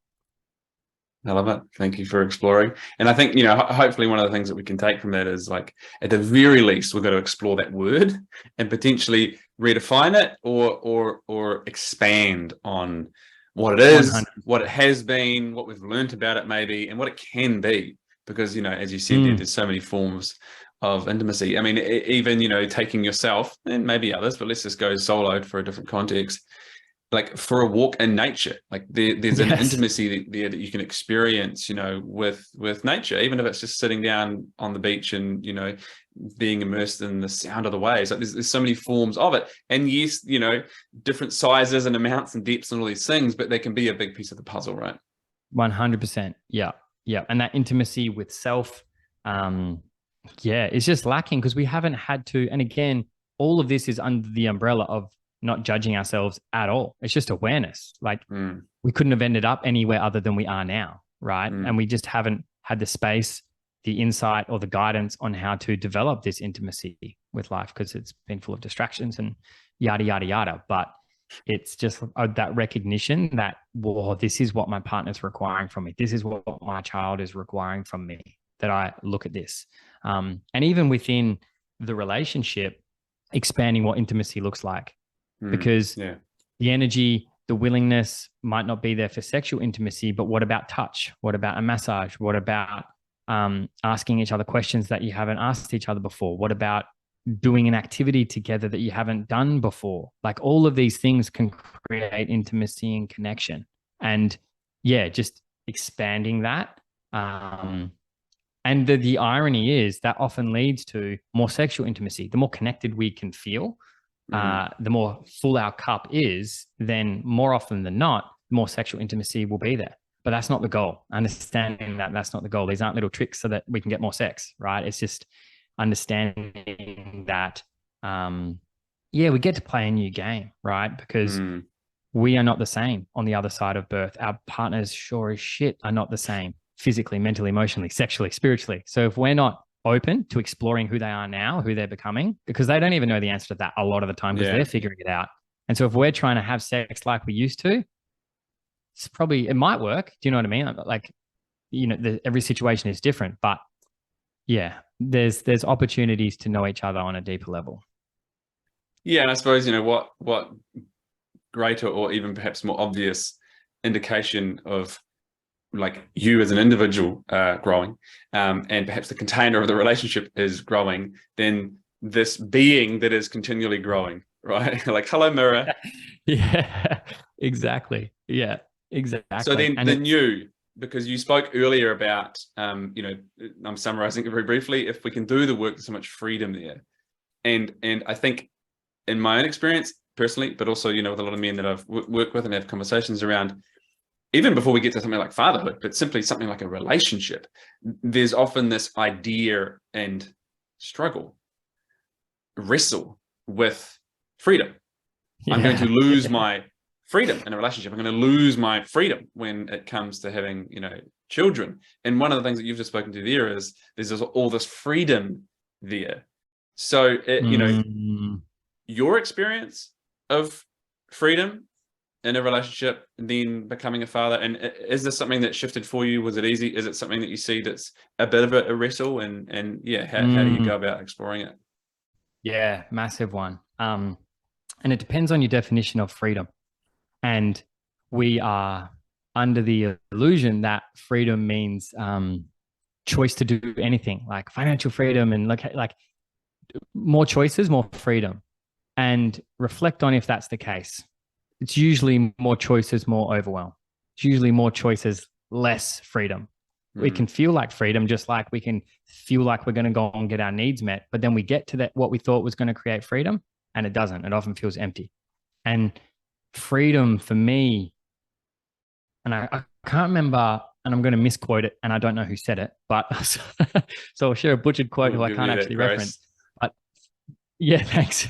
I love it. Thank you for exploring. And I think, hopefully one of the things that we can take from that is, like, at the very least, we've got to explore that word and potentially redefine it or expand on what it is, 100%. What it has been, what we've learned about it maybe, and what it can be. Because, as you said, there's so many forms of intimacy. I mean, even, taking yourself and maybe others, but let's just go soloed for a different context, like for a walk in nature. Like there's an intimacy there that you can experience, with nature, even if it's just sitting down on the beach and, being immersed in the sound of the waves. Like there's so many forms of it. And yes, different sizes and amounts and depths and all these things, but they can be a big piece of the puzzle, right? 100%. Yeah. Yeah. And that intimacy with self, it's just lacking because we haven't had to. And again, all of this is under the umbrella of not judging ourselves at all. It's just awareness. Like we couldn't have ended up anywhere other than we are now, right? And we just haven't had the space, the insight, or the guidance on how to develop this intimacy with life because it's been full of distractions and yada, yada, yada. But it's just that recognition that, well, this is what my partner's requiring from me. This is what my child is requiring from me, that I look at this. And even within the relationship, expanding what intimacy looks like. Because the energy, the willingness might not be there for sexual intimacy, but what about touch? What about a massage? What about asking each other questions that you haven't asked each other before? What about doing an activity together that you haven't done before? Like all of these things can create intimacy and connection. And just expanding that. And the irony is that often leads to more sexual intimacy. The more connected we can feel, the more full our cup is, then more often than not, more sexual intimacy will be there. But that's not the goal. Understanding that that's not the goal. These aren't little tricks so that we can get more sex, right? It's just understanding that, we get to play a new game, right? Because we are not the same on the other side of birth. Our partners sure as shit are not the same physically, mentally, emotionally, sexually, spiritually. So if we're not open to exploring who they are now, who they're becoming, because they don't even know the answer to that a lot of the time because they're figuring it out. And so if we're trying to have sex like we used to, it might work. Do you know what I mean? Like, every situation is different, but there's opportunities to know each other on a deeper level. Yeah. And I suppose, what greater or even perhaps more obvious indication of like you as an individual growing, and perhaps the container of the relationship is growing, then this being that is continually growing, right? Like, hello, mirror. Yeah, exactly. Yeah, exactly. So then you, because you spoke earlier about, I'm summarizing it very briefly, if we can do the work, there's so much freedom there. And I think in my own experience personally, but also, with a lot of men that I've worked with and have conversations around, even before we get to something like fatherhood, but simply something like a relationship, there's often this idea and wrestle with freedom. I'm going to lose my freedom in a relationship. I'm going to lose my freedom when it comes to having, children. And one of the things that you've just spoken to there is there's all this freedom there. So, your experience of freedom in a relationship, then becoming a father, and is this something that shifted for you? Was it easy? Is it something that you see that's a bit of a wrestle? And how do you go about exploring it? Yeah, massive one. And it depends on your definition of freedom. And we are under the illusion that freedom means choice to do anything, like financial freedom and like more choices, more freedom. And reflect on if that's the case. It's usually more choices, more overwhelm. It's usually more choices, less freedom. We can feel like freedom, just like we can feel like we're going to go and get our needs met. But then we get to what we thought was going to create freedom, and it doesn't. It often feels empty. And freedom for me, and I can't remember, and I'm going to misquote it, and I don't know who said it, but so I'll share a butchered quote who I can't actually reference. But thanks.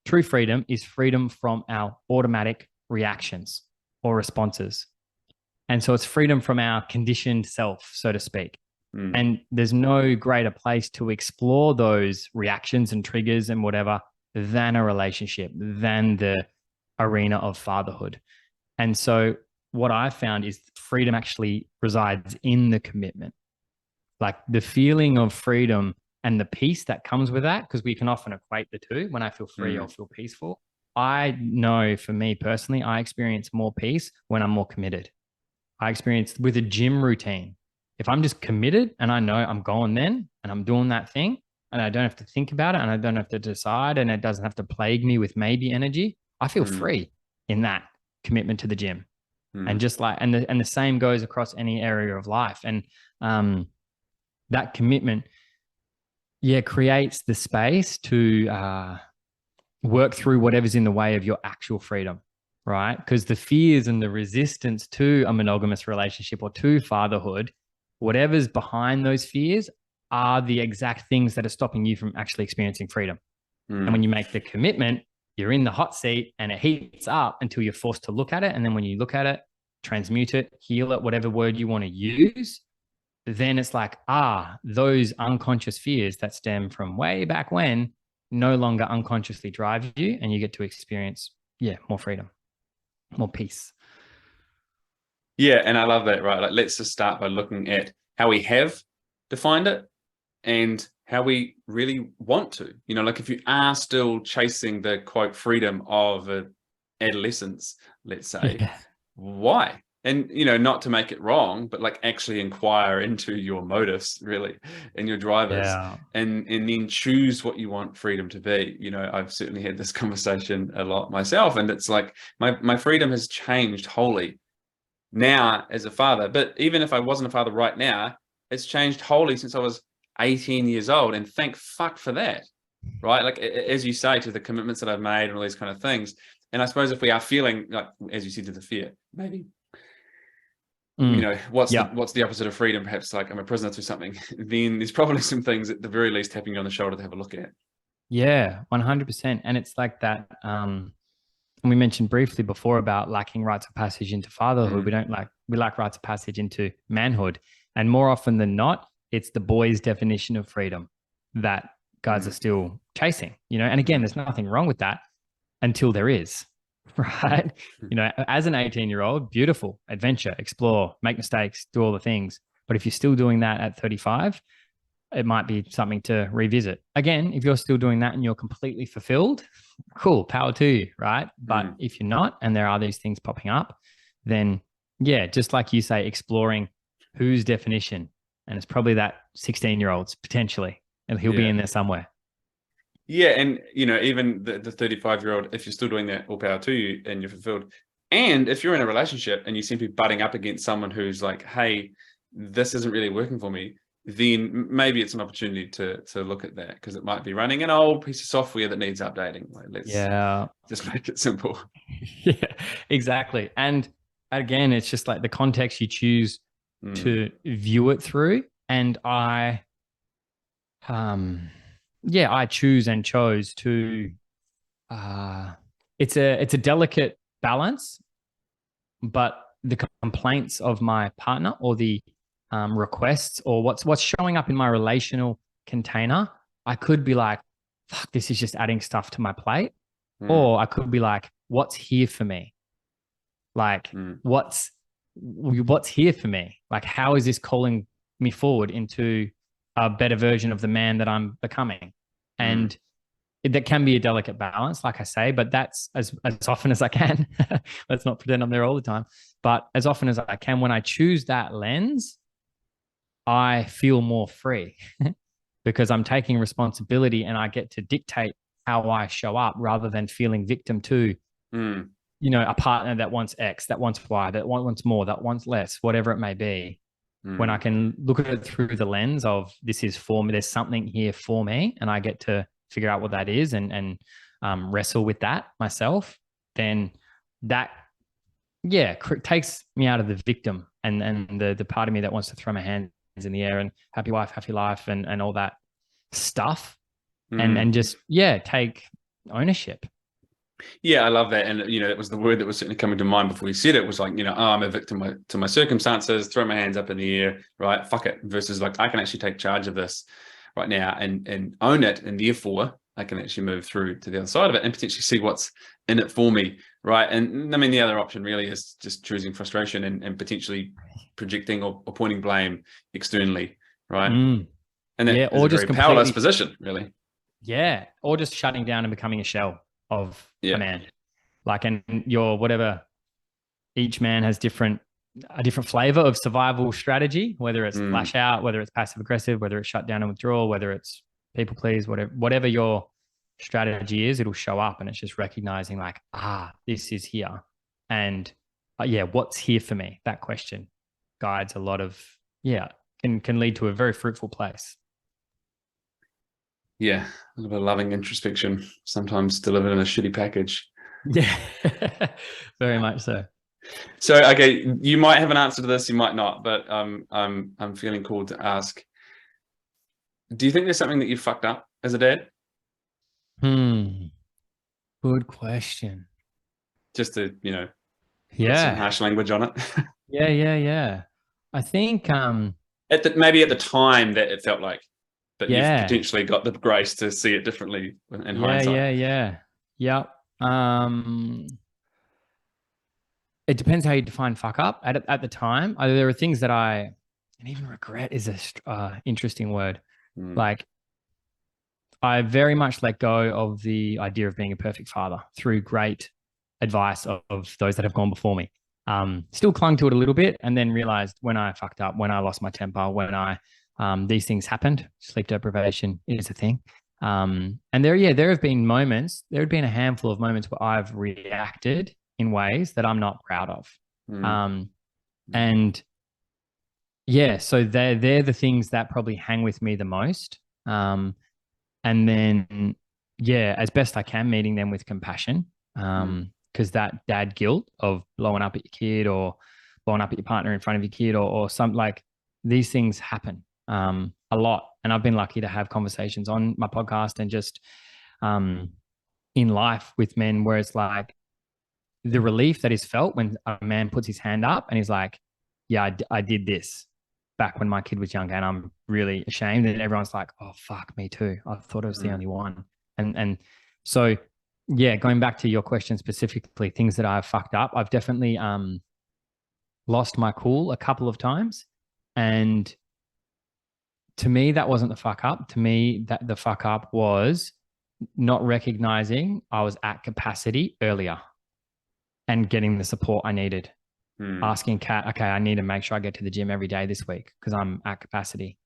True freedom is freedom from our automatic reactions or responses. And so it's freedom from our conditioned self, so to speak. And there's no greater place to explore those reactions and triggers and whatever than a relationship, than the arena of fatherhood. And so what I found is freedom actually resides in the commitment. Like the feeling of freedom and the peace that comes with that, because we can often equate the two. When I feel free, I'll feel peaceful. I know for me personally, I experience more peace when I'm more committed. I experience with a gym routine. If I'm just committed and I know I'm going then, and I'm doing that thing, and I don't have to think about it, and I don't have to decide, and it doesn't have to plague me with maybe energy, I feel free in that commitment to the gym. And just like, and the same goes across any area of life. And that commitment, creates the space to work through whatever's in the way of your actual freedom, right? Because the fears and the resistance to a monogamous relationship or to fatherhood, whatever's behind those fears are the exact things that are stopping you from actually experiencing freedom. And when you make the commitment, you're in the hot seat and it heats up until you're forced to look at it. And then when you look at it, transmute it, heal it, whatever word you want to use, then it's like, those unconscious fears that stem from way back when no longer unconsciously drive you, and you get to experience, more freedom, more peace. Yeah, and I love that, right? Like, let's just start by looking at how we have defined it and how we really want to. Like if you are still chasing the quote freedom of adolescence, let's say, why? And, not to make it wrong, but like actually inquire into your motives really and your drivers and then choose what you want freedom to be. I've certainly had this conversation a lot myself, and it's like my freedom has changed wholly now as a father. But even if I wasn't a father right now, it's changed wholly since I was 18 years old. And thank fuck for that, right? Like, as you say, to the commitments that I've made and all these kind of things. And I suppose if we are feeling like, as you said, to the fear, maybe, what's the opposite of freedom? Perhaps like I'm a prisoner to something. Then there's probably some things at the very least tapping you on the shoulder to have a look at. Yeah, 100%. And it's like that. And we mentioned briefly before about lacking rites of passage into fatherhood. We lack rites of passage into manhood. And more often than not, it's the boys' definition of freedom that guys are still chasing, and again, there's nothing wrong with that until there is, right? As an 18-year-old, beautiful adventure, explore, make mistakes, do all the things. But if you're still doing that at 35, it might be something to revisit. Again, if you're still doing that and you're completely fulfilled, cool, power to you, right? But if you're not, and there are these things popping up, then just like you say, exploring whose definition. And it's probably that 16-year-old's potentially, and he'll be in there somewhere. Yeah. And, even the 35-year-old, if you're still doing that, all power to you and you're fulfilled. And if you're in a relationship and you seem to be butting up against someone who's like, hey, this isn't really working for me, then maybe it's an opportunity to look at that, because it might be running an old piece of software that needs updating. Like, let's just make it simple. Yeah, exactly. And again, it's just like the context you choose to view it through. And I choose and chose to, it's a delicate balance, but the complaints of my partner or the requests or what's showing up in my relational container, I could be like, fuck, this is just adding stuff to my plate. Or I could be like, what's here for me? Like, what's here for me? Like, how is this calling me forward into a better version of the man that I'm becoming? And that can be a delicate balance, like I say, but that's as often as I can. Let's not pretend I'm there all the time. But as often as I can, when I choose that lens, I feel more free because I'm taking responsibility and I get to dictate how I show up rather than feeling victim to, a partner that wants X, that wants Y, that wants more, that wants less, whatever it may be. When I can look at it through the lens of this is for me, there's something here for me, and I get to figure out what that is and wrestle with that myself, then that, takes me out of the victim and the part of me that wants to throw my hands in the air and happy wife, happy life and all that stuff and just, take ownership. Yeah, I love that. And, that was the word that was certainly coming to mind before you said it was like, I'm a victim to my circumstances, throw my hands up in the air, right? Fuck it. Versus like, I can actually take charge of this right now and own it. And therefore I can actually move through to the other side of it and potentially see what's in it for me. Right. And I mean, the other option really is just choosing frustration and potentially projecting or pointing blame externally. Right. And that is or a just very powerless position, really. Yeah. Or just shutting down and becoming a shell of a man. Like, and your whatever, each man has different a different flavor of survival strategy, whether it's Mm. lash out, whether it's passive aggressive, whether it's shut down and withdrawal, whether it's people please, whatever your strategy is, it'll show up. And it's just recognizing like, this is here. And yeah, what's here for me? That question guides a lot of, can lead to a very fruitful place. Yeah, a little bit of loving introspection, sometimes delivered in a shitty package. Yeah, very much so. So, okay, you might have an answer to this, you might not, but I'm feeling called to ask. Do you think there's something that you fucked up as a dad? Good question. Just to, put some Yeah. harsh language on it. Yeah. I think maybe at the time that it felt like, but you've yeah. potentially got the grace to see it differently in hindsight. Yep. It depends how you define fuck up. At the time, there are things that and even regret is a interesting word. Like, I very much let go of the idea of being a perfect father through great advice of those that have gone before me. Still clung to it a little bit, and then realized when I fucked up, when I lost my temper, when these things happened. Sleep deprivation is a thing. And there have been moments. There had been a handful of moments where I've reacted in ways that I'm not proud of. And yeah, so they're the things that probably hang with me the most. And then, as best I can, meeting them with compassion. Because that dad guilt of blowing up at your kid or blowing up at your partner in front of your kid or some like these things happen a lot. And I've been lucky to have conversations on my podcast and just in life with men where it's like the relief that is felt when a man puts his hand up and he's like, yeah, I did this back when my kid was younger and I'm really ashamed. And everyone's like, oh, fuck, me too. I thought I was the only one. And so, yeah, going back to your question specifically, things that I've fucked up, I've definitely lost my cool a couple of times. And to me, that wasn't the fuck up. To me, that the fuck up was not recognizing I was at capacity earlier and getting the support I needed. Asking Kat, okay, I need to make sure I get to the gym every day this week because I'm at capacity.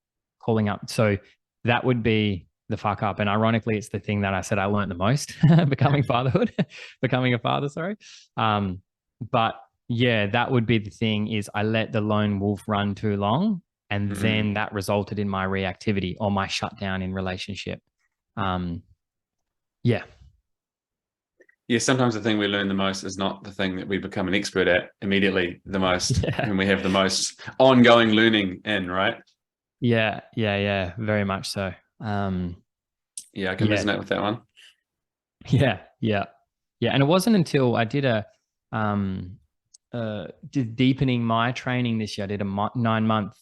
Calling up. So that would be the fuck up. And ironically, it's the thing that I said I learned the most, becoming a father, sorry. But yeah, that would be the thing is I let the lone wolf run too long. And then that resulted in my reactivity or my shutdown in relationship. Yeah. Yeah, sometimes the thing we learn the most is not the thing that we become an expert at immediately the most, and we have the most ongoing learning in, right? Yeah, very much so. Yeah, I can resonate with that one. Yeah. And it wasn't until I did did deepening my training this year. I did a 9-month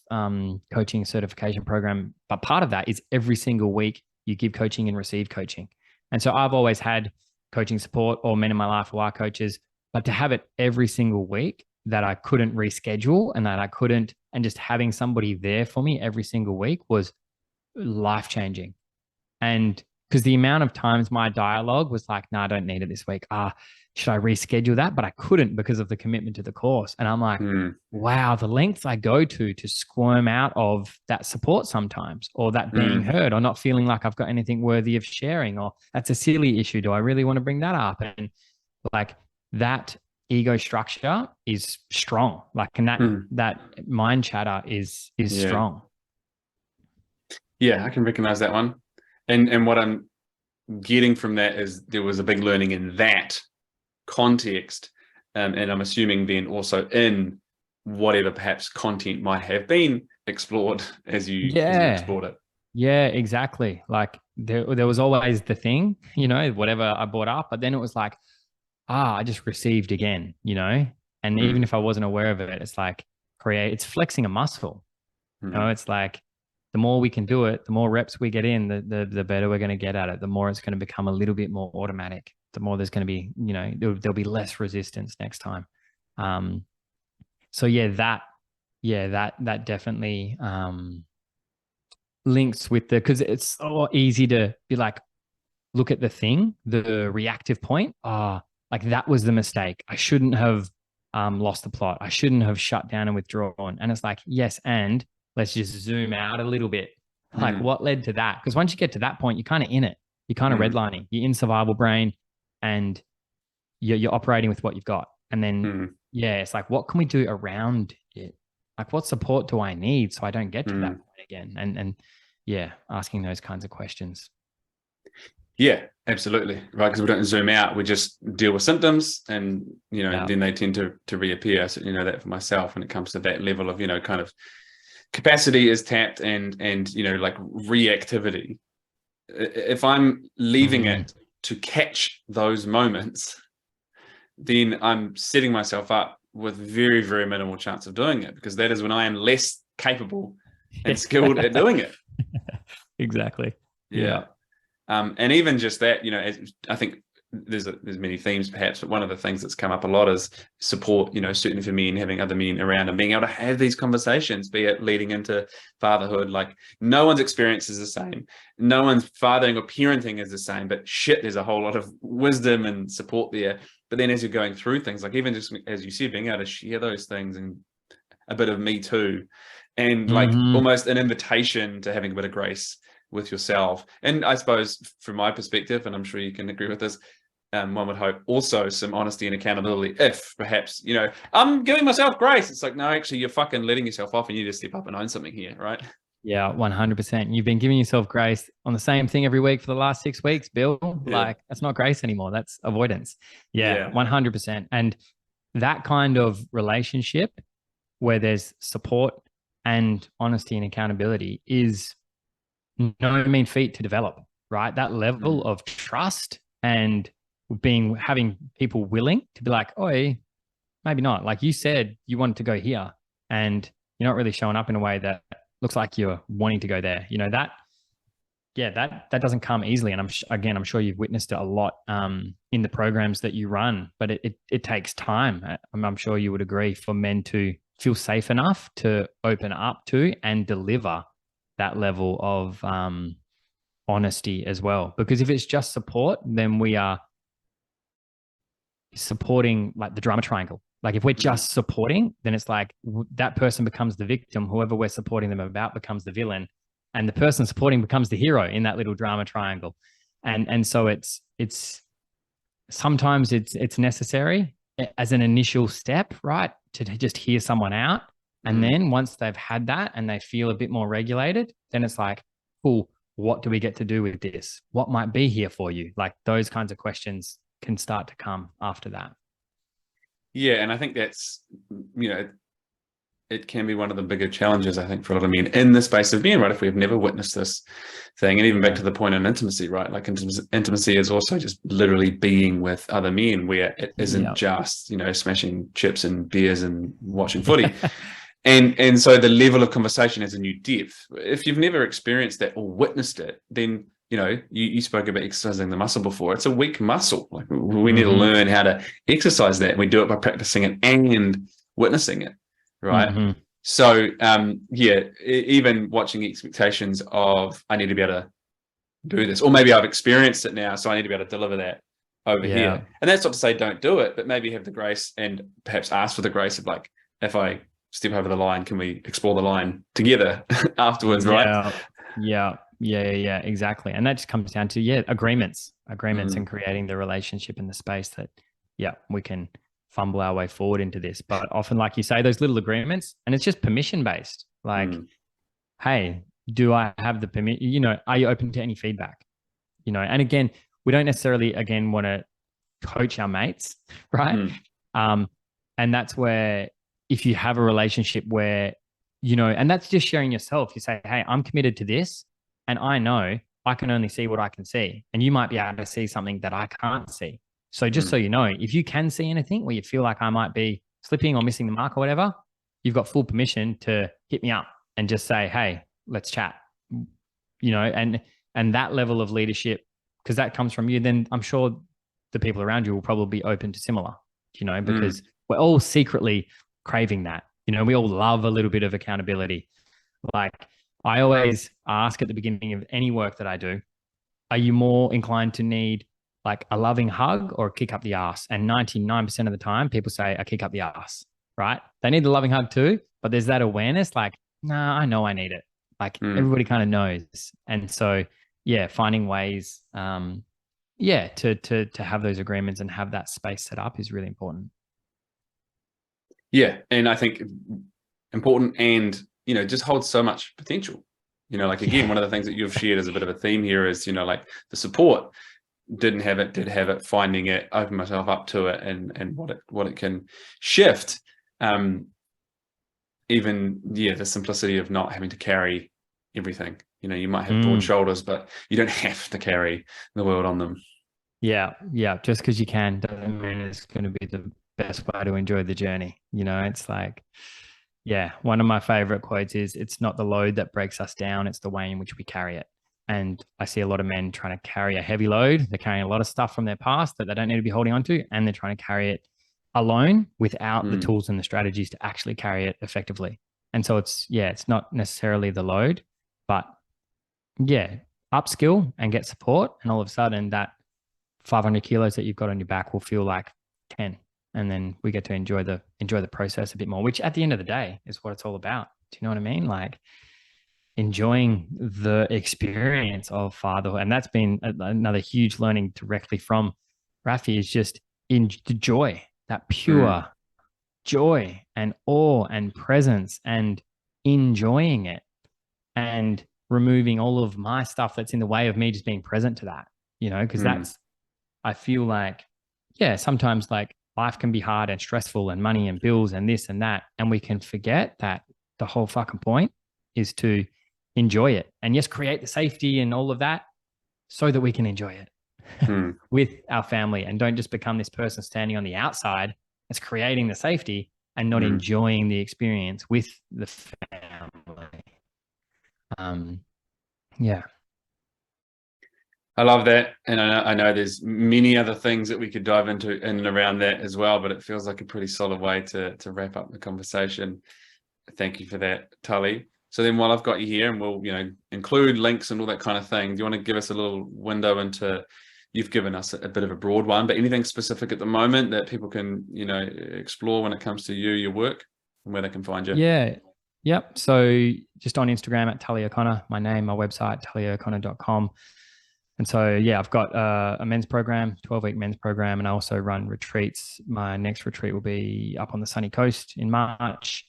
coaching certification program, but part of that is every single week you give coaching and receive coaching. And so I've always had coaching support or men in my life who are coaches, but to have it every single week that I couldn't reschedule and just having somebody there for me every single week was life-changing. And because the amount of times my dialogue was like, no, I don't need it this week. Should I reschedule that? But I couldn't because of the commitment to the course. And I'm like, wow, the lengths I go to squirm out of that support sometimes, or that being heard, or not feeling like I've got anything worthy of sharing, or that's a silly issue. Do I really want to bring that up? And like that ego structure is strong. Like, and that mind chatter is strong. Yeah, I can recognize that one. And what I'm getting from that is there was a big learning in that context, and I'm assuming then also in whatever perhaps content might have been explored as you explored it. Yeah, exactly. Like there was always the thing, whatever I brought up, but then it was like, I just received again, and even if I wasn't aware of it, it's like it's flexing a muscle. It's like the more we can do it, the more reps we get in, the better we're going to get at it. The more it's going to become a little bit more automatic. The more there's going to be, there'll be less resistance next time. So that definitely links with because it's so easy to be like, look at the thing, the reactive point. Like that was the mistake. I shouldn't have lost the plot. I shouldn't have shut down and withdrawn. And it's like, yes, and let's just zoom out a little bit. Like, what led to that? Because once you get to that point, you're kind of in it. You're kind of redlining. You're in survival brain, and you're operating with what you've got. And then, yeah, it's like, what can we do around it? Like, what support do I need so I don't get to that point again? And yeah, asking those kinds of questions. Yeah, absolutely. Right. Because we don't zoom out. We just deal with symptoms, and, then they tend to reappear. So, that for myself, when it comes to that level of, kind of capacity is tapped, and like reactivity. If I'm leaving it to catch those moments, then I'm setting myself up with very, very minimal chance of doing it, because that is when I am less capable and skilled at doing it. Exactly. Yeah. And even just that, I think there's many themes perhaps, but one of the things that's come up a lot is support, certainly for men, having other men around and being able to have these conversations, be it leading into fatherhood. Like, no one's experience is the same. No one's fathering or parenting is the same, but shit, there's a whole lot of wisdom and support there. But then as you're going through things, like even just as you said, being able to share those things, and a bit of me too, and like almost an invitation to having a bit of grace with yourself. And I suppose from my perspective, and I'm sure you can agree with this, one would hope also some honesty and accountability. If perhaps, I'm giving myself grace, it's like, no, actually you're fucking letting yourself off, and you need to step up and own something here, right? Yeah, 100%. You've been giving yourself grace on the same thing every week for the last 6 weeks, Bill. Like, that's not grace anymore. That's avoidance. Yeah, 100%. And that kind of relationship where there's support and honesty and accountability is no mean feat to develop, right? That level of trust and having people willing to be like, oh, maybe not. Like you said, you wanted to go here, and you're not really showing up in a way that looks like you're wanting to go there. That doesn't come easily. And I'm sure you've witnessed it a lot in the programs that you run, but it takes time. I'm sure you would agree, for men to feel safe enough to open up to and deliver that level of honesty as well. Because if it's just support, then we are supporting like the drama triangle. Like, if we're just supporting, then it's like that person becomes the victim. Whoever we're supporting them about becomes the villain, and the person supporting becomes the hero in that little drama triangle. And so it's sometimes it's necessary as an initial step, right, to just hear someone out. And then once they've had that and they feel a bit more regulated, then it's like, cool, what do we get to do with this? What might be here for you? Like, those kinds of questions can start to come after that. Yeah, and I think that's, it can be one of the bigger challenges, I think, for a lot of men in the space of men, right? If we've never witnessed this thing, and even back to the point in intimacy, right? Like, intimacy is also just literally being with other men, where it isn't just, smashing chips and beers and watching footy. And so the level of conversation has a new depth. If you've never experienced that or witnessed it, then you spoke about exercising the muscle before. It's a weak muscle. Like, we need to learn how to exercise that. We do it by practicing it and witnessing it, right? So, even watching expectations of, I need to be able to do this, or maybe I've experienced it now, so I need to be able to deliver that over here. And that's not to say don't do it, but maybe have the grace, and perhaps ask for the grace of, like, if I step over the line, can we explore the line together afterwards, right? Yeah, exactly. And that just comes down to agreements and creating the relationship in the space that we can fumble our way forward into this. But often, like you say, those little agreements, and it's just permission based. Like, hey, do I have the permission? Are you open to any feedback? And again, we don't necessarily want to coach our mates, right? And that's where, if you have a relationship where, and that's just sharing yourself, you say, hey, I'm committed to this, and I know I can only see what I can see, and you might be able to see something that I can't see. So just so you know, if you can see anything where you feel like I might be slipping or missing the mark or whatever, you've got full permission to hit me up and just say, hey, let's chat, and that level of leadership, because that comes from you, then I'm sure the people around you will probably be open to similar, because we're all secretly craving that. We all love a little bit of accountability. Like, I always ask at the beginning of any work that I do, are you more inclined to need like a loving hug or a kick up the ass. And 99% of the time, people say a kick up the ass, right? They need the loving hug too, but there's that awareness like, nah, I know I need it. Like everybody kind of knows. And so, yeah, finding ways, to have those agreements and have that space set up is really important. Yeah. And I think important and, just holds so much potential. Like, again, one of the things that you've shared as a bit of a theme here is, like the support, did have it, finding it, open myself up to it, and what it can shift. Even the simplicity of not having to carry everything. You might have broad shoulders, but you don't have to carry the world on them. Yeah. Just because you can doesn't mean it's going to be the best way to enjoy the journey. It's like, one of my favorite quotes is, it's not the load that breaks us down, it's the way in which we carry it. And I see a lot of men trying to carry a heavy load. They're carrying a lot of stuff from their past that they don't need to be holding on to, and they're trying to carry it alone without the tools and the strategies to actually carry it effectively. And so it's not necessarily the load, but upskill and get support. And all of a sudden that 500 kilos that you've got on your back will feel like 10. And then we get to enjoy the process a bit more, which at the end of the day is what it's all about. Do you know what I mean? Like enjoying the experience of fatherhood. And that's been another huge learning directly from Rafi, is just in the joy, that pure joy and awe and presence, and enjoying it and removing all of my stuff that's in the way of me just being present to that, because that's, I feel like, sometimes like life can be hard and stressful and money and bills and this and that. And we can forget that the whole fucking point is to enjoy it, and yes, create the safety and all of that so that we can enjoy it with our family, and don't just become this person standing on the outside that's creating the safety and not enjoying the experience with the family. I love that. And I know there's many other things that we could dive into in and around that as well, but it feels like a pretty solid way to wrap up the conversation. Thank you for that, Tully. So then while I've got you here, and we'll, include links and all that kind of thing, do you want to give us a little window into, you've given us a bit of a broad one, but anything specific at the moment that people can, explore when it comes to your work, and where they can find you? Yeah. Yep. So just on Instagram at Tully O'Connor, my name, my website, tullyo'connor.com. And so, I've got a men's program, 12-week men's program, and I also run retreats. My next retreat will be up on the sunny coast in March.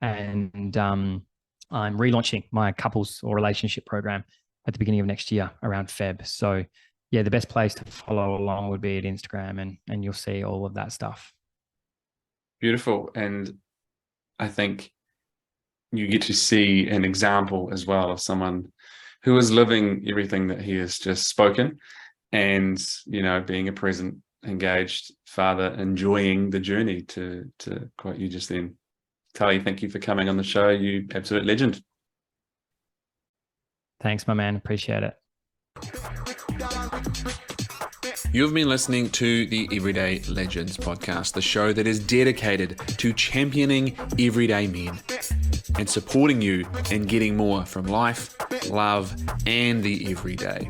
And I'm relaunching my couples or relationship program at the beginning of next year around Feb. So, the best place to follow along would be at Instagram, and you'll see all of that stuff. Beautiful. And I think you get to see an example as well of someone who is living everything that he has just spoken, and, being a present, engaged father, enjoying the journey, to quote you just then. Tully, thank you for coming on the show. You absolute legend. Thanks, my man. Appreciate it. You've been listening to the Everyday Legends podcast, the show that is dedicated to championing everyday men and supporting you in getting more from life, love, and the everyday.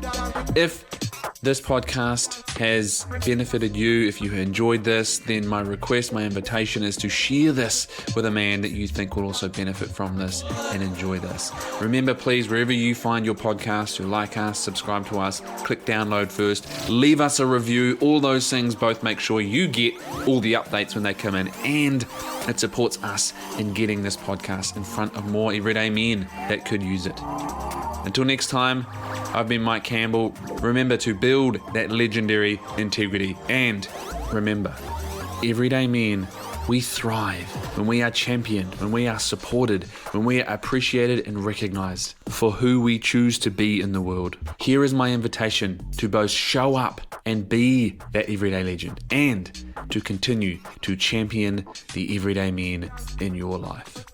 If this podcast has benefited you, if you enjoyed this, then my invitation is to share this with a man that you think will also benefit from this and enjoy this. Remember, please, wherever you find your podcast, to like us, subscribe to us, click download first, leave us a review. All those things both make sure you get all the updates when they come in, and it supports us in getting this podcast in front of more everyday men that could use it. Until next time, I've been Mike Campbell. Remember to build that legendary integrity, and remember, everyday men, we thrive when we are championed, when we are supported, when we are appreciated and recognized for who we choose to be in the world. Here is my invitation to both show up and be that everyday legend, and to continue to champion the everyday men in your life.